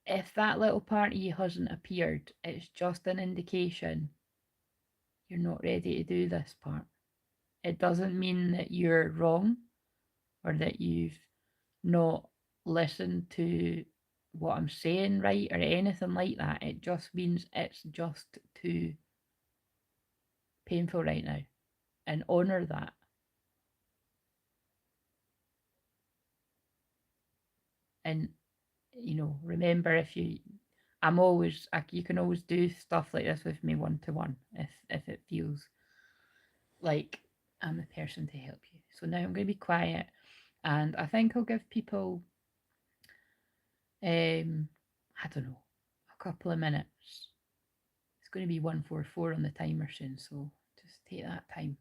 If that little part of you hasn't appeared, it's just an indication you're not ready to do this part. It doesn't mean that you're wrong or that you've not listened to what I'm saying right or anything like that. It just means it's just too painful right now, and honour that. And remember, if you you can always do stuff like this with me one-to-one if it feels like I'm the person to help you. So now I'm going to be quiet, and I think I'll give people I don't know, a couple of minutes. It's going to be 1:44 on the timer soon, so just take that time.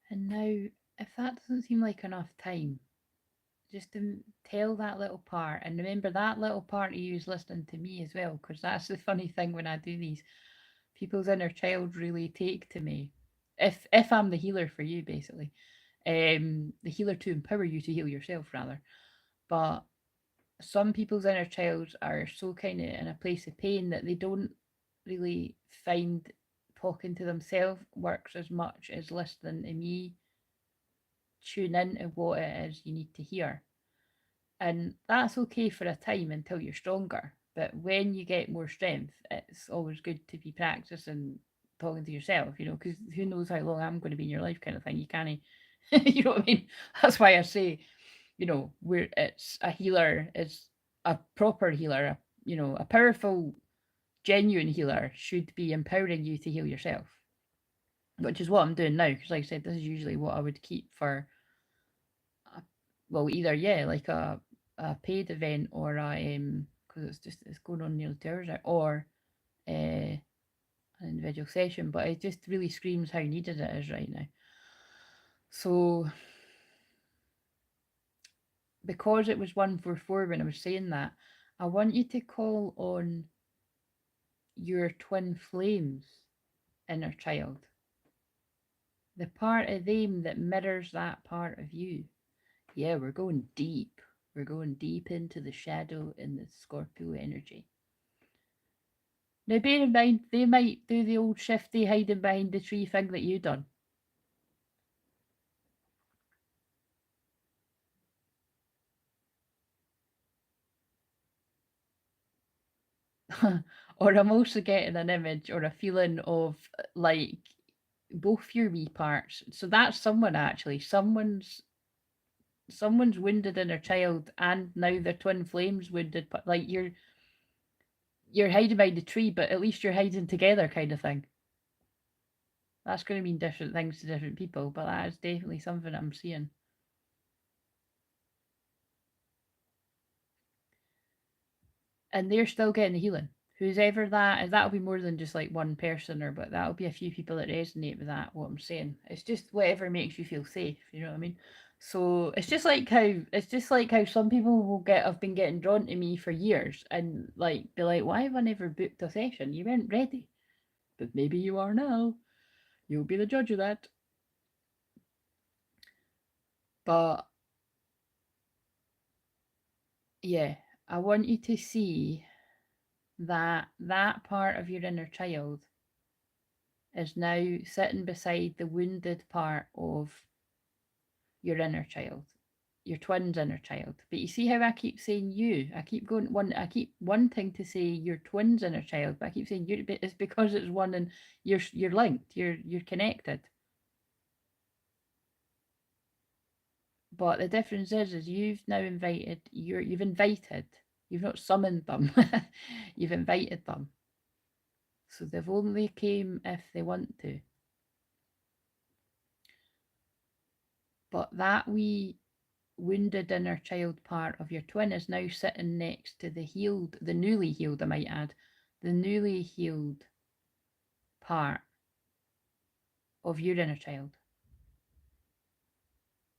And now if that doesn't seem like enough time, just to tell that little part, and remember that little part of you is listening to me as well, because that's the funny thing when I do these. People's inner child really take to me. If I'm the healer for you, basically, the healer to empower you to heal yourself, rather. But some people's inner child are so kind of in a place of pain that they don't really find talking to themselves works as much as listening to me tune into what it is you need to hear. And that's okay for a time until you're stronger. But when you get more strength, it's always good to be practicing talking to yourself, because who knows how long I'm going to be in your life, kind of thing. You can't, you know what I mean? That's why I say, where it's a healer, is a proper healer, a powerful, genuine healer should be empowering you to heal yourself, which is what I'm doing now. Because, like I said, this is usually what I would keep for, either like a paid event or a because it's going on nearly 2 hours now, or an individual session. But it just really screams how needed it is right now. So because it was 144 when I was saying that, I want you to call on your twin flames inner child, the part of them that mirrors that part of you. Yeah, we're going deep. We're going deep into the shadow and the Scorpio energy. Now, bear in mind, they might do the old shifty hiding behind the tree thing that you done. Or I'm also getting an image or a feeling of like both your wee parts. So that's someone actually. Someone's wounded inner child, and now their twin flames wounded. Like you're hiding behind the tree, but at least you're hiding together, kind of thing. That's going to mean different things to different people, but that is definitely something I'm seeing. And they're still getting the healing. Who's ever that, and that'll be more than just like one person, but that'll be a few people that resonate with that. What I'm saying, it's just whatever makes you feel safe. You know what I mean? So it's just like how some people will have been getting drawn to me for years, and like be like, why have I never booked a session? You weren't ready, but maybe you are now. You'll be the judge of that. But yeah, I want you to see that part of your inner child is now sitting beside the wounded part of your inner child, your twin's inner child. But you see how I keep saying you? I keep wanting to say your twin's inner child, but I keep saying you. It's because it's one, and you're linked. You're connected. But the difference is you've now invited. You've invited. You've not summoned them. You've invited them. So they've only came if they want to. But that wee wounded inner child part of your twin is now sitting next to the newly healed, I might add, the newly healed part of your inner child.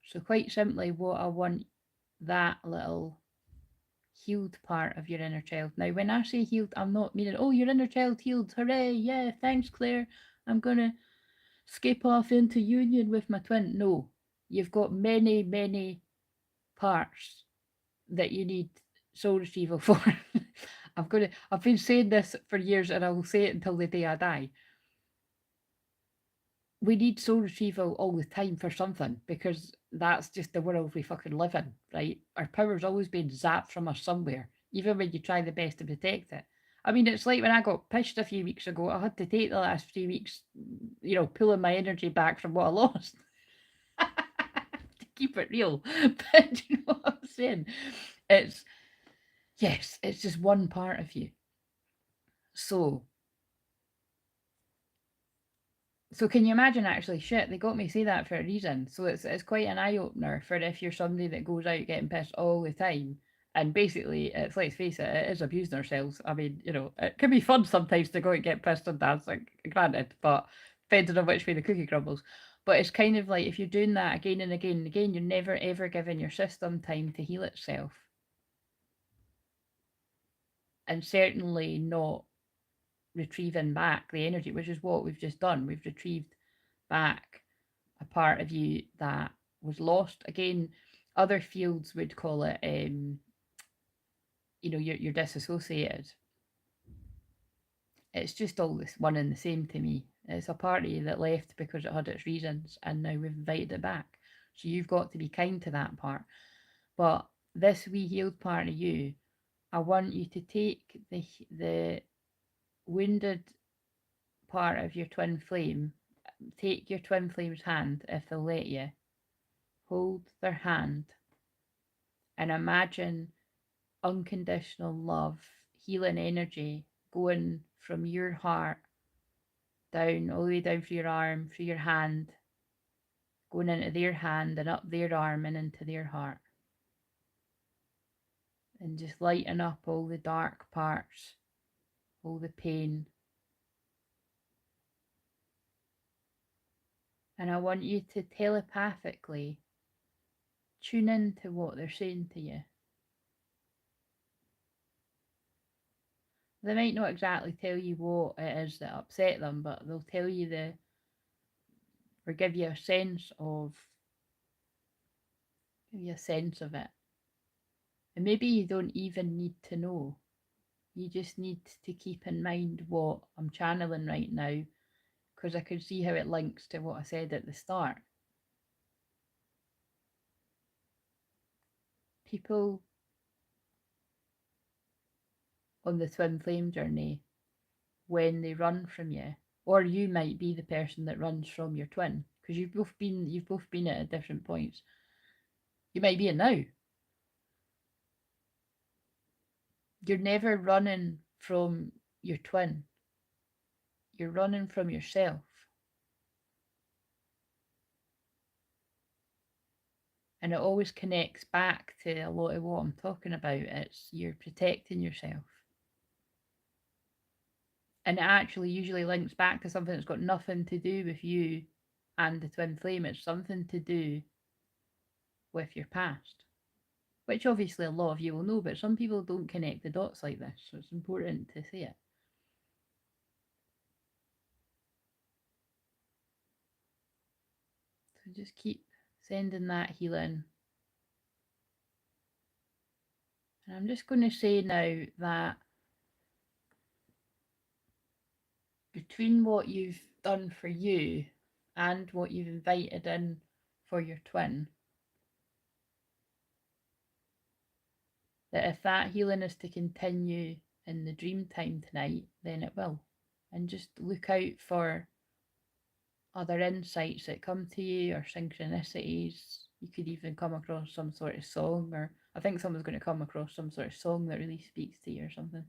So quite simply, what I want that little healed part of your inner child. Now, when I say healed, I'm not meaning, oh, your inner child healed, hooray, yeah, thanks, Claire. I'm going to skip off into union with my twin. No, you've got many, many parts that you need soul retrieval for. I've been saying this for years, and I will say it until the day I die. We need soul retrieval all the time for something, because that's just the world we fucking live in, right? Our power's always been zapped from us somewhere, even when you try the best to protect it. I mean, it's like when I got pished a few weeks ago, I had to take the last few weeks, pulling my energy back from what I lost. To keep it real. But you know what I'm saying? It's just one part of you. So can you imagine, actually, shit, they got me to say that for a reason. So it's quite an eye-opener for if you're somebody that goes out getting pissed all the time. And basically, it's, let's face it is abusing ourselves. I mean, it can be fun sometimes to go and get pissed and dance, like, granted, but depending on which way the cookie crumbles. But it's kind of like if you're doing that again and again and again, you're never ever giving your system time to heal itself. And certainly not retrieving back the energy, which is what we've just done. We've retrieved back a part of you that was lost. Again, other fields would call it, you're disassociated. It's just all this one and the same to me. It's a party that left because it had its reasons, and now we've invited it back. So you've got to be kind to that part. But this wee healed part of you, I want you to take the wounded part of your twin flame, take your twin flame's hand, if they'll let you, hold their hand, and imagine unconditional love, healing energy going from your heart down, all the way down through your arm, through your hand, going into their hand and up their arm and into their heart. And just lighten up all the dark parts, all the pain. And I want you to telepathically tune into what they're saying to you. They might not exactly tell you what it is that upset them, but they'll tell you or give you a sense of it. And maybe you don't even need to know. You just need to keep in mind what I'm channeling right now, because I can see how it links to what I said at the start. People on the twin flame journey, when they run from you, or you might be the person that runs from your twin, because you've both been at different points. You might be it now. You're never running from your twin. You're running from yourself. And it always connects back to a lot of what I'm talking about. It's you're protecting yourself. And it actually usually links back to something that's got nothing to do with you and the twin flame. It's something to do with your past, which obviously a lot of you will know, but some people don't connect the dots like this, so it's important to see it. So just keep sending that healing. And I'm just going to say now that between what you've done for you and what you've invited in for your twin, that if that healing is to continue in the dream time tonight, then it will. And just look out for other insights that come to you, or synchronicities. You could even come across some sort of song, or I think someone's going to come across some sort of song that really speaks to you or something.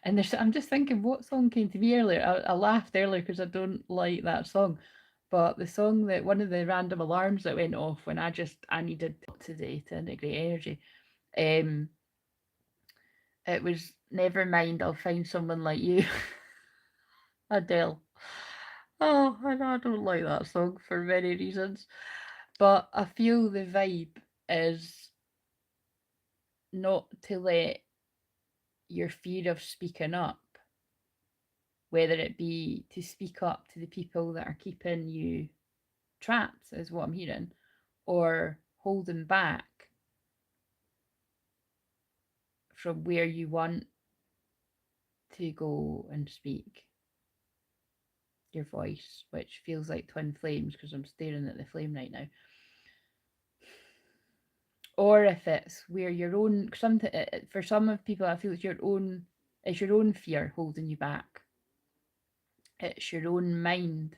And I'm just thinking, what song came to me earlier? I laughed earlier because I don't like that song. But the song that one of the random alarms that went off when I needed today to integrate energy, it was "Never Mind, I'll Find Someone Like You." Adele. Oh, I know I don't like that song for many reasons, but I feel the vibe is not to let your fear of speaking up, whether it be to speak up to the people that are keeping you trapped, is what I'm hearing, or holding back from where you want to go and speak your voice, which feels like twin flames because I'm staring at the flame right now. Or if it's where your own, for some of people, I feel it's your own fear holding you back. It's your own mind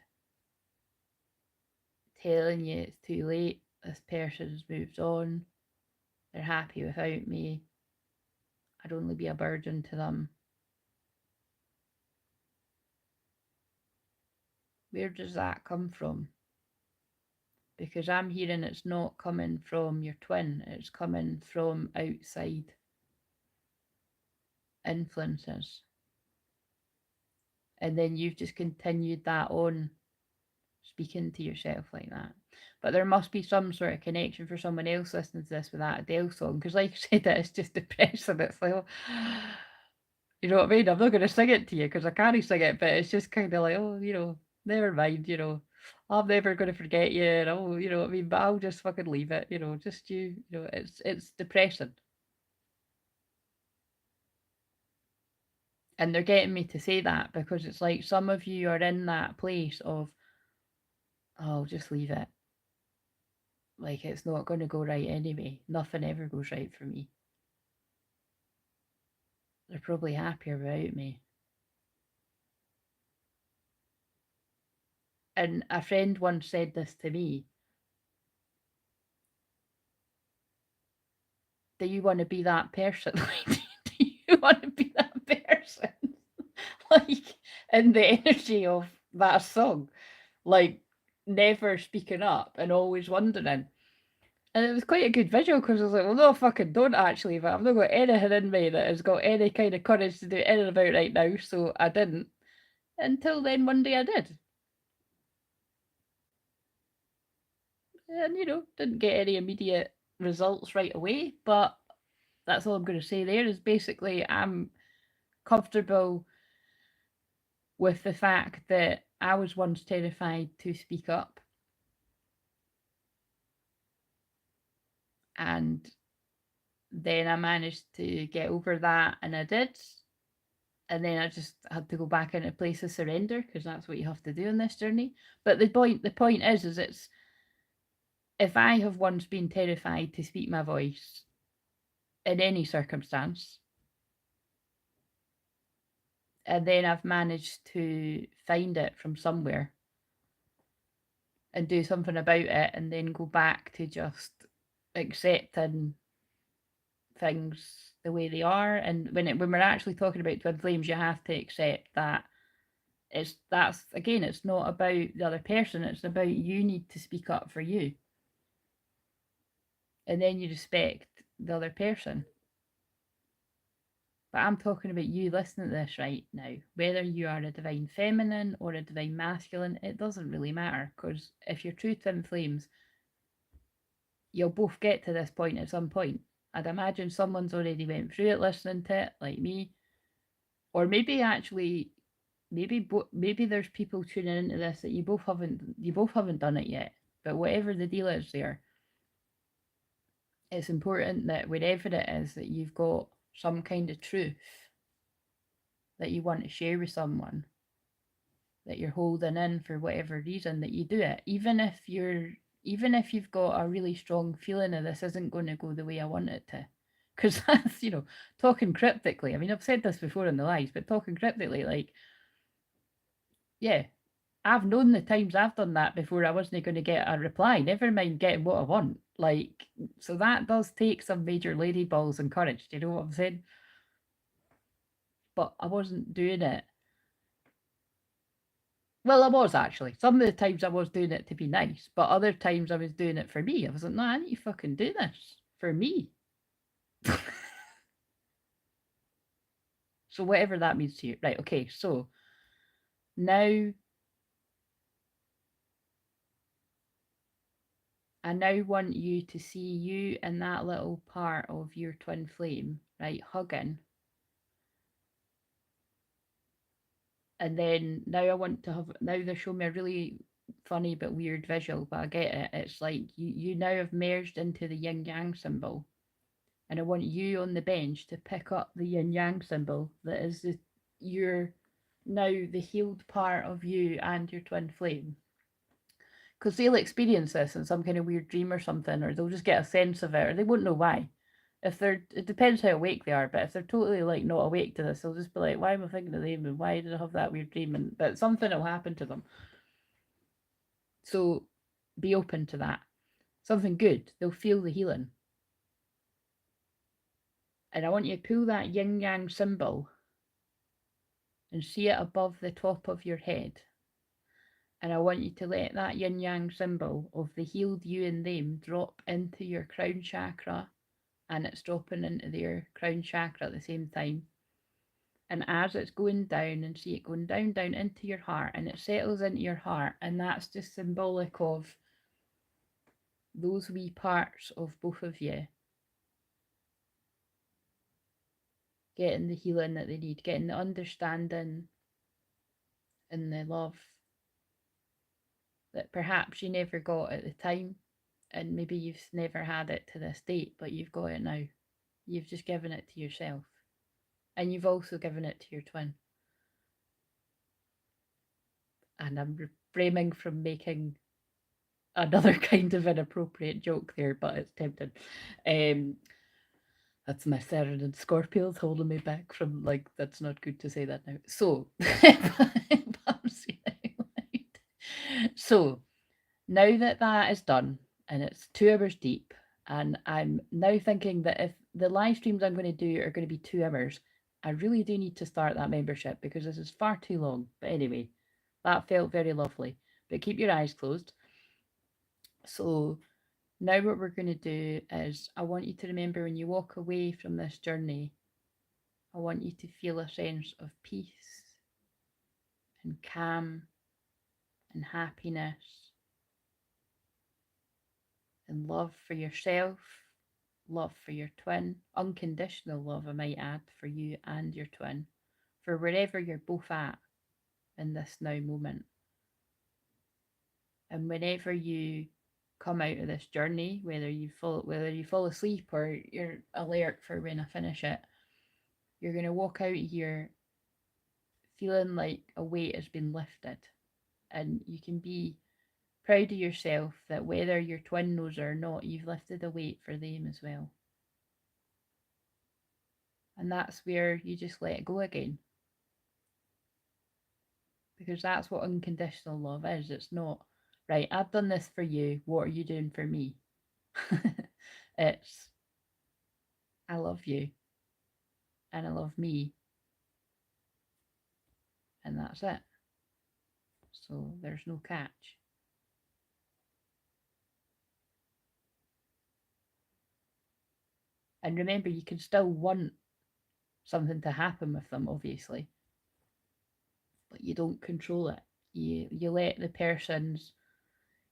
telling you it's too late, this person's moved on, they're happy without me, I'd only be a burden to them. Where does that come from? Because I'm hearing it's not coming from your twin, it's coming from outside. influences. And then you've just continued that on, speaking to yourself like that. But there must be some sort of connection for someone else listening to this with that Adele song, because like I said, it's just depressing. It's like, you know what I mean? I'm not going to sing it to you because I can't sing it, but it's just kind of like, oh, you know, never mind, you know, I'm never going to forget you, and oh, you know what I mean? But I'll just fucking leave it, you know, just you know, it's depressing. And they're getting me to say that because it's like some of you are in that place of, oh, just leave it. Like, it's not going to go right anyway. Nothing ever goes right for me. They're probably happier without me. And a friend once said this to me. Do you want to be that person? Do you want to be that person? Like, in the energy of that song. Like, never speaking up and always wondering. And it was quite a good visual because I was like, well, no, fucking don't actually, but I've not got anything in me that has got any kind of courage to do anything about right now, so I didn't. Until then, one day I did. And, you know, didn't get any immediate results right away, but that's all I'm going to say there is basically I'm comfortable with the fact that I was once terrified to speak up. And then I managed to get over that, and I did. And then I just had to go back into a place of surrender because that's what you have to do in this journey. But the point is it's if I have once been terrified to speak my voice in any circumstance, and then I've managed to find it from somewhere and do something about it, and then go back to just accepting things the way they are. And when we're actually talking about twin flames, you have to accept that it's not about the other person, it's about you need to speak up for you, and then you respect the other person. But I'm talking about you listening to this right now. Whether you are a divine feminine or a divine masculine, it doesn't really matter, because if you're true twin flames, you'll both get to this point at some point. I'd imagine someone's already went through it listening to it, like me. Or maybe actually, maybe there's people tuning into this that you both haven't done it yet. But whatever the deal is there, it's important that wherever it is that you've got some kind of truth that you want to share with someone, that you're holding in for whatever reason, that you do it, even if you've got a really strong feeling of this isn't going to go the way I want it to. Because that's, you know, talking cryptically. I mean, I've said this before in the lives, but talking cryptically, like, yeah, I've known the times I've done that before I wasn't going to get a reply, never mind getting what I want. Like, so that does take some major lady balls and courage. Do you know what I'm saying? But I wasn't doing it. Well, I was actually. Some of the times I was doing it to be nice, but other times I was doing it for me. I was like, no, I need to fucking do this for me. So whatever that means to you. Right, okay, so now I now want you to see you in that little part of your twin flame, right, hugging. And then now I want to have, now they're showing me a really funny but weird visual, but I get it. It's like you now have merged into the yin yang symbol. And I want you on the bench to pick up the yin yang symbol that is your now the healed part of you and your twin flame. Because they'll experience this in some kind of weird dream or something, or they'll just get a sense of it, or they won't know why. It depends how awake they are, but if they're totally like not awake to this, they'll just be like, why am I thinking of them, and why did I have that weird dream? And but something will happen to them. So be open to that. Something good. They'll feel the healing. And I want you to pull that yin yang symbol and see it above the top of your head. And I want you to let that yin yang symbol of the healed you and them drop into your crown chakra, and it's dropping into their crown chakra at the same time. And as it's going down, and see it going down, down into your heart, and it settles into your heart, and that's just symbolic of those wee parts of both of you getting the healing that they need, getting the understanding and the love that perhaps you never got at the time, and maybe you've never had it to this date, but you've got it now. You've just given it to yourself, and you've also given it to your twin. And I'm refraining from making another kind of inappropriate joke there, but it's tempting. That's my Saturn and Scorpios holding me back from, like, that's not good to say that now. So, so now that that is done, and it's 2 hours deep, and I'm now thinking that if the live streams I'm going to do are going to be 2 hours, I really do need to start that membership because this is far too long. But anyway, that felt very lovely. But keep your eyes closed. So now what we're going to do is, I want you to remember when you walk away from this journey, I want you to feel a sense of peace and calm and happiness and love for yourself, love for your twin, unconditional love, I might add, for you and your twin, for wherever you're both at in this now moment. And whenever you come out of this journey, whether you fall asleep or you're alert for when I finish it, you're going to walk out here feeling like a weight has been lifted, and you can be proud of yourself that whether your twin knows or not, you've lifted a weight for them as well. And that's where you just let go again, because that's what unconditional love is. It's not, right, I've done this for you, what are you doing for me? It's, I love you and I love me, and that's it. So there's no catch. And remember, you can still want something to happen with them, obviously, but you don't control it. You let the person's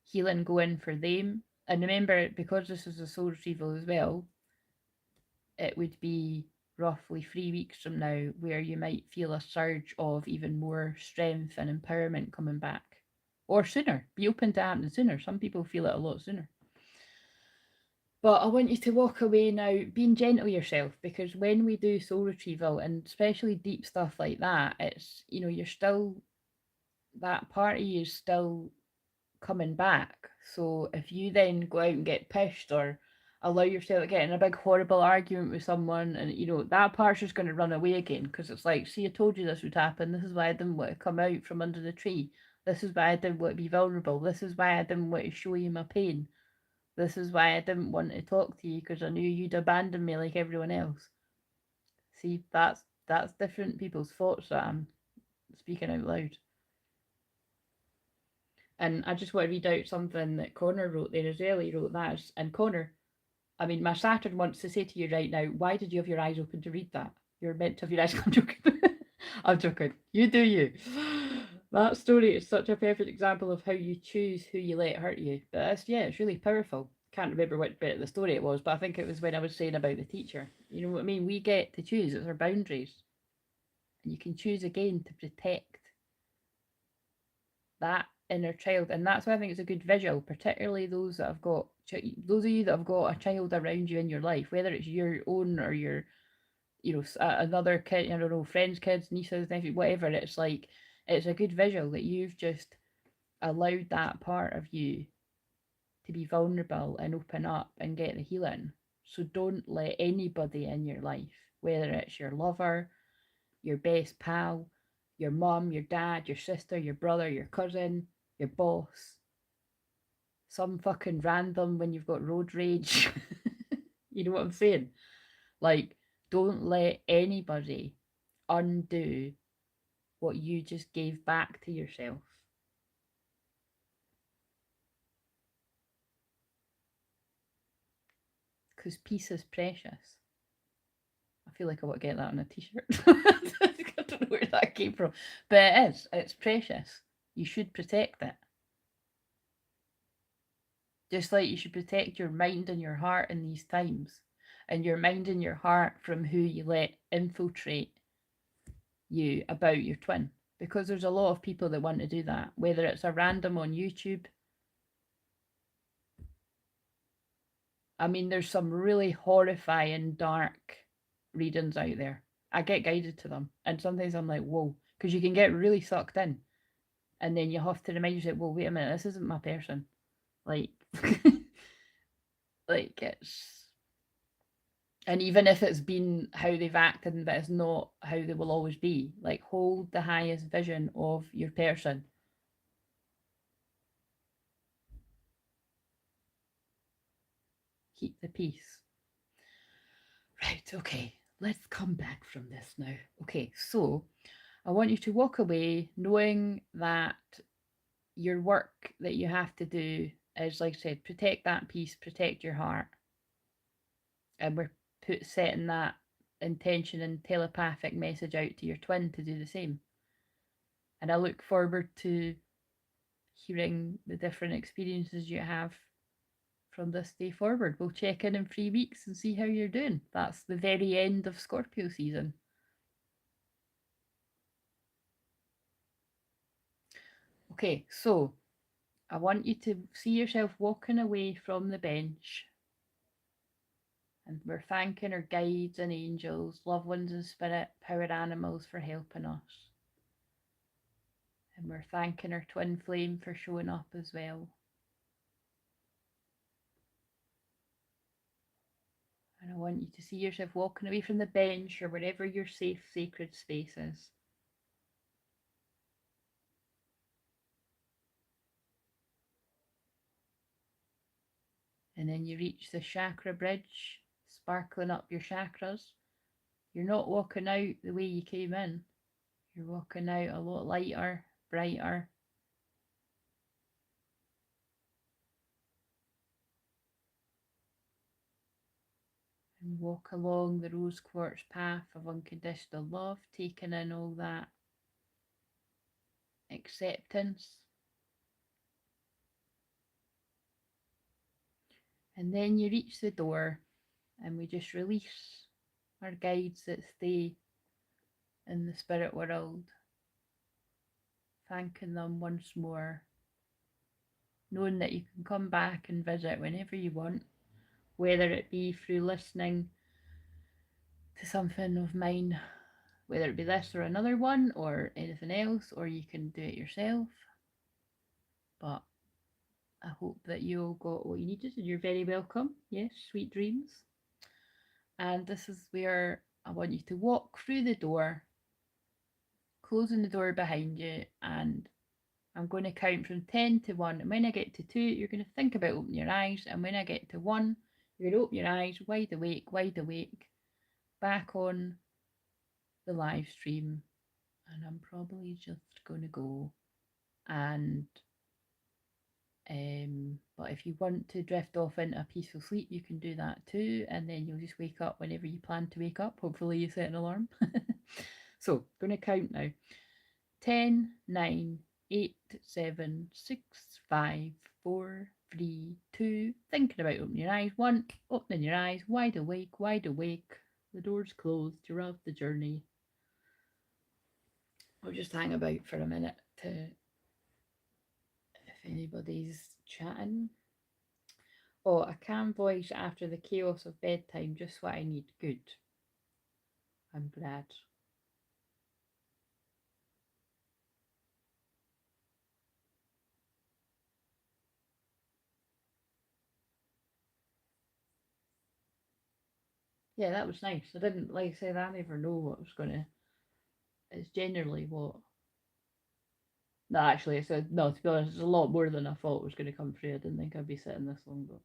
healing go in for them. And remember, because this is a soul retrieval as well, it would be roughly 3 weeks from now where you might feel a surge of even more strength and empowerment coming back. Or sooner. Be open to happening sooner. Some people feel it a lot sooner. But I want you to walk away now being gentle yourself, because when we do soul retrieval, and especially deep stuff like that, it's, you know, you're still, that part of you is still coming back. So if you then go out and get pushed or allow yourself to get in a big horrible argument with someone, and you know that part's just going to run away again, because it's like, see, I told you this would happen. This is why I didn't want to come out from under the tree. This is why I didn't want to be vulnerable. This is why I didn't want to show you my pain. This is why I didn't want to talk to you, because I knew you'd abandon me like everyone else. See, that's different people's thoughts that I'm speaking out loud. And I just want to read out something that Connor wrote there as well. He wrote that. And Connor, I mean, my Saturn wants to say to you right now, why did you have your eyes open to read that? You're meant to have your eyes. I'm joking. I'm joking. You do you. That story is such a perfect example of how you choose who you let hurt you. But it's really powerful. Can't remember what bit of the story it was, but I think it was when I was saying about the teacher. You know what I mean? We get to choose. It's our boundaries. And you can choose again to protect that inner child. And that's why I think it's a good visual, particularly those that have got, those of you that have got a child around you in your life, whether it's your own or your, you know, another kid, I don't know, friends, kids, nieces, nephews, whatever. It's like, it's a good visual that you've just allowed that part of you to be vulnerable and open up and get the healing. So don't let anybody in your life, whether it's your lover, your best pal, your mum, your dad, your sister, your brother, your cousin, your boss, some fucking random when you've got road rage. You know what I'm saying? Like, don't let anybody undo what you just gave back to yourself. Because peace is precious. I feel like I want to get that on a t-shirt. I don't know where that came from. But it is. It's precious. You should protect it. Just like you should protect your mind and your heart in these times. And your mind and your heart from who you let infiltrate you about your twin. Because there's a lot of people that want to do that. Whether it's a random on YouTube. I mean, there's some really horrifying, dark readings out there. I get guided to them. And sometimes I'm like, whoa. Because you can get really sucked in. And then you have to remind yourself, well, wait a minute, this isn't my person. Like, like it's... And even if it's been how they've acted, but it's not how they will always be. Like, hold the highest vision of your person. Keep the peace. Right, okay. Let's come back from this now. Okay, so I want you to walk away knowing that your work that you have to do is, like I said, protect that peace, protect your heart. And we're setting that intention and telepathic message out to your twin to do the same. And I look forward to hearing the different experiences you have from this day forward. We'll check in 3 weeks and see how you're doing. That's the very end of Scorpio season. Okay, so I want you to see yourself walking away from the bench. And we're thanking our guides and angels, loved ones in spirit, power animals for helping us. And we're thanking our twin flame for showing up as well. And I want you to see yourself walking away from the bench or wherever your safe, sacred space is. And then you reach the chakra bridge, sparkling up your chakras. You're not walking out the way you came in. You're walking out a lot lighter, brighter. And walk along the rose quartz path of unconditional love, taking in all that acceptance. And then you reach the door and we just release our guides that stay in the spirit world, thanking them once more, knowing that you can come back and visit whenever you want, whether it be through listening to something of mine, whether it be this or another one or anything else, or you can do it yourself. But I hope that you all got what you needed and you're very welcome. Yes, sweet dreams. And this is where I want you to walk through the door, closing the door behind you, and I'm going to count from 10 to 1. And when I get to 2, you're going to think about opening your eyes. And when I get to 1, you're going to open your eyes, wide awake, back on the live stream. And I'm probably just going to go. And but if you want to drift off into a peaceful sleep, you can do that too, and then you'll just wake up whenever you plan to wake up. Hopefully you set an alarm. So going to count now. 10, 9, 8, 7, 6, 5, 4, 3, 2. Thinking about opening your eyes. 1, opening your eyes, wide awake, wide awake. The door's closed, you're off the journey. I'll just hang about for a minute to, if anybody's chatting. Oh, a calm voice after the chaos of bedtime, just what I need. Good. I'm glad. Yeah, that was nice. I didn't, like I said, I never know what was gonna. It's generally what. No, actually, I said no. To be honest, it's a lot more than I thought was going to come through. I didn't think I'd be sitting this long, but.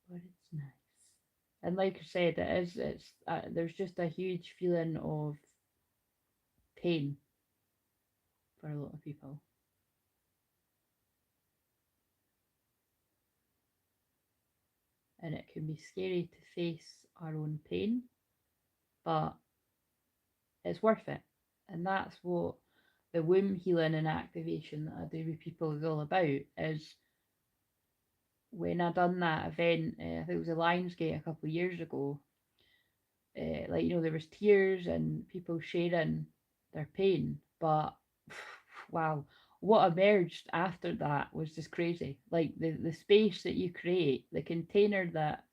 But it's nice. And like I said, it is. It's there's just a huge feeling of pain for a lot of people. and it can be scary to face our own pain, but it's worth it. And that's what the womb healing and activation that I do with people is all about. Is when I done that event, I think it was a Lionsgate a couple of years ago. Like, you know, there was tears and people sharing their pain, but wow, what emerged after that was just crazy. Like the space that you create, the container that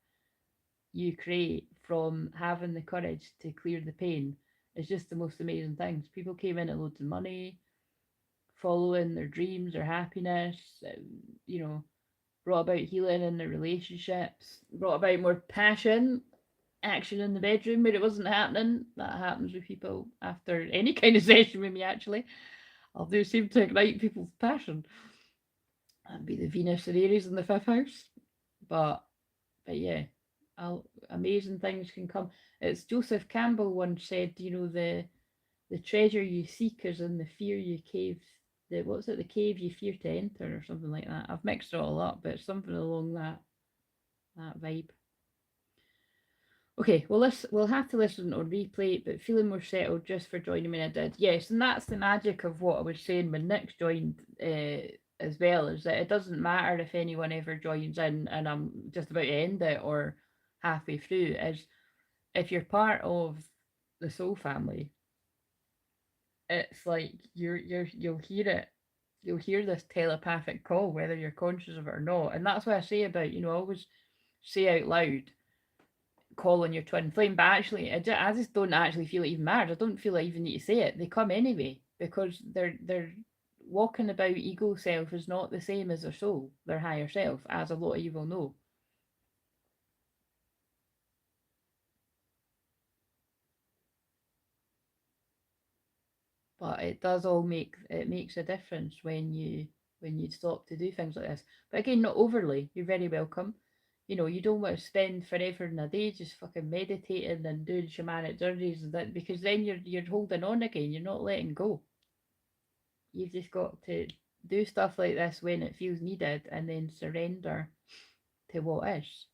you create from having the courage to clear the pain is just the most amazing things. People came in at loads of money, following their dreams, their happiness, you know, brought about healing in their relationships, brought about more passion, action in the bedroom where it wasn't happening. That happens with people after any kind of session with me, actually. I'll do seem to ignite people's passion. That'd be the Venus and Aries in the fifth house. But yeah, amazing things can come. It's Joseph Campbell once said, you know, the treasure you seek is in the fear you cave. What's it? The cave you fear to enter, or something like that. I've mixed it all up, but it's something along that vibe. Okay, well, we'll have to listen on replay, but feeling more settled just for joining me. I did, yes, and that's the magic of what I was saying when Nick joined as well, is that it doesn't matter if anyone ever joins in and I'm just about to end it or halfway through. Is if you're part of the soul family, it's like you'll hear it. You'll hear this telepathic call, whether you're conscious of it or not. And that's what I say about, you know, I always say out loud, calling your twin flame, but actually I just don't actually feel it even matters. I don't feel I even need to say it. They come anyway, because they're walking about ego self is not the same as their soul, their higher self, as a lot of you will know. But it does all makes a difference when you stop to do things like this. But again, not overly. You're very welcome. You know, you don't want to spend forever in a day just fucking meditating and doing shamanic journeys and that, because then you're holding on again. You're not letting go. You've just got to do stuff like this when it feels needed, and then surrender to what is.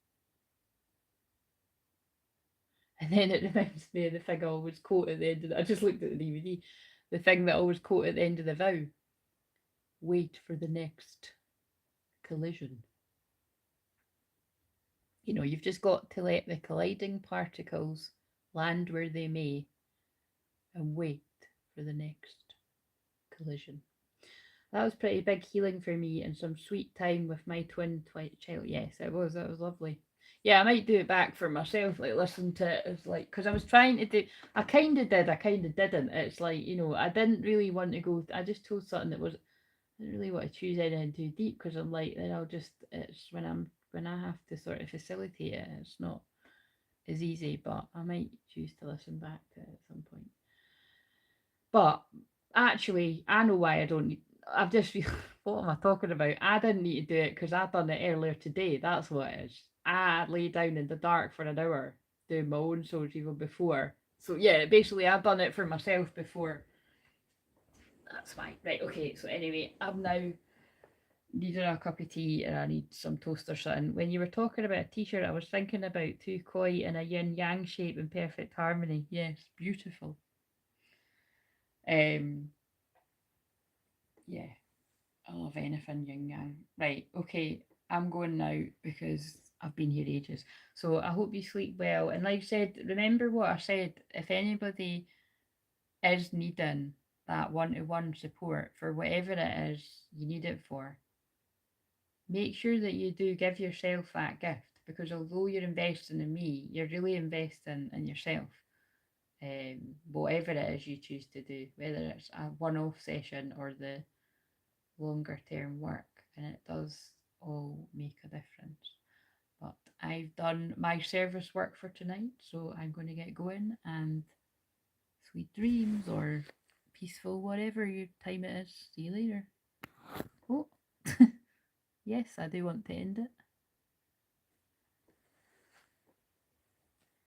And then it reminds me of the thing I always quote at the end of I just looked at the DVD. The thing that I always quote at the end of the vow: wait for the next collision. You know, you've just got to let the colliding particles land where they may and wait for the next collision. That was pretty big healing for me, and some sweet time with my twin child. Yes, it was. That was lovely. Yeah, I might do it back for myself. Like, listen to it as like, because I was trying to do. I kind of did. I kind of didn't. It's like, you know, I didn't really want to go. I just chose something that was. I didn't really want to choose anything too deep, because I'm like, then I'll just. It's when I have to sort of facilitate it. It's not as easy, but I might choose to listen back to it at some point. But actually, I know why I don't need. I've just what am I talking about? I didn't need to do it because I done it earlier today. That's what it is. I lay down in the dark for an hour doing my own soul retrieval before. So yeah, basically I've done it for myself before. That's fine. Right, okay. So anyway, I'm now needing a cup of tea and I need some toast or something. When you were talking about a t-shirt, I was thinking about two koi in a yin yang shape in perfect harmony. Yes, beautiful. Yeah, I love anything yin yang. Right, okay, I'm going now because I've been here ages. So I hope you sleep well. And like I said, remember what I said. If anybody is needing that one-to-one support for whatever it is you need it for, make sure that you do give yourself that gift, because although you're investing in me, you're really investing in yourself. Whatever it is you choose to do, whether it's a one-off session or the longer term work, and it does all make a difference. But I've done my service work for tonight, so I'm going to get going, and sweet dreams or peaceful whatever your time it is. See you later. Oh, yes, I do want to end it.